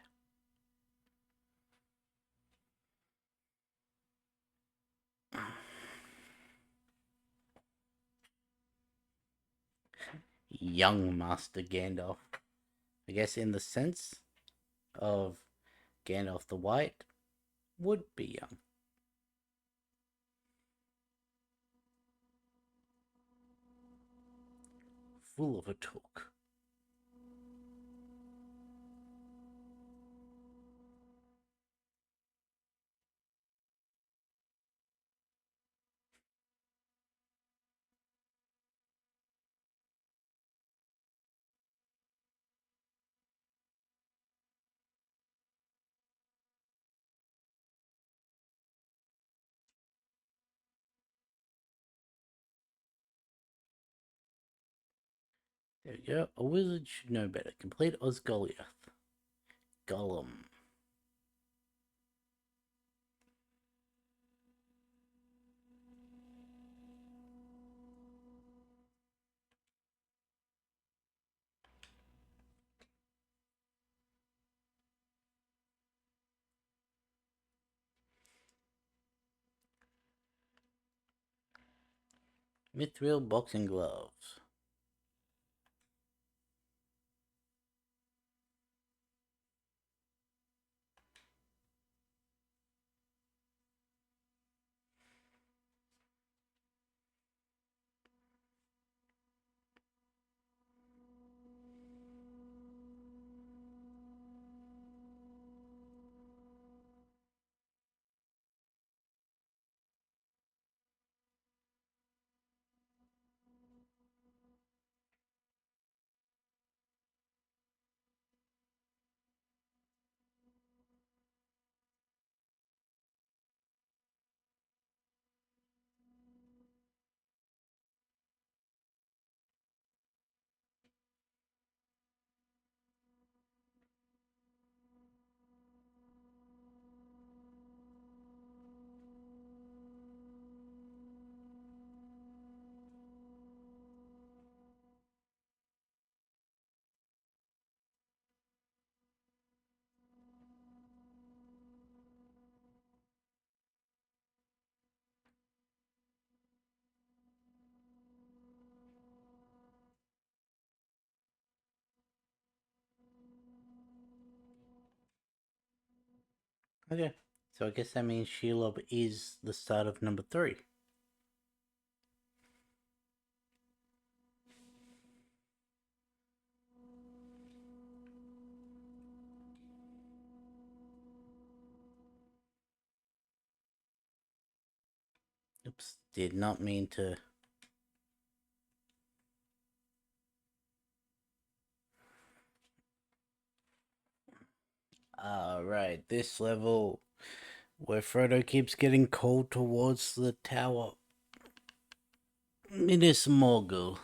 Young Master Gandalf. I guess in the sense of Gandalf the White would be young. Full of a talk. There we go. A wizard should know better. Complete Osgiliath. Gollum. Mithril boxing gloves. Okay, so I guess that means Shelob is the start of number 3. Oops, did not mean to. Alright, this level where Frodo keeps getting called towards the tower. Minas Morgul.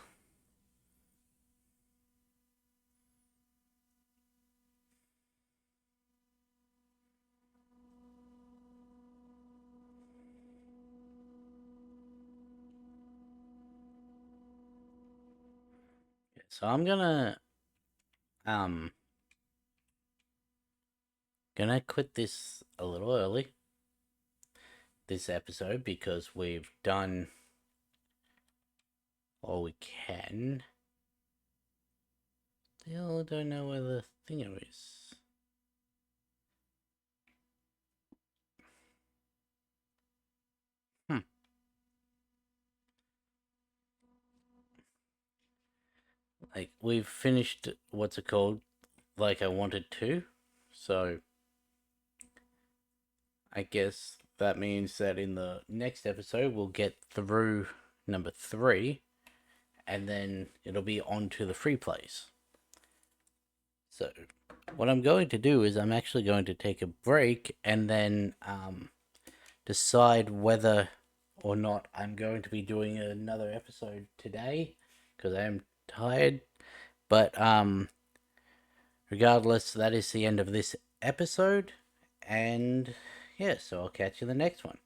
So I'm gonna quit this a little early this episode because we've done all we can. Still don't know where the thinger is. Like, we've finished what's it called like I wanted to, so I guess that means that in the next episode we'll get through number 3 and then it'll be on to the free plays. So what I'm going to do is I'm actually going to take a break and then decide whether or not I'm going to be doing another episode today because I am tired. But regardless, that is the end of this episode. And yeah, so I'll catch you in the next one.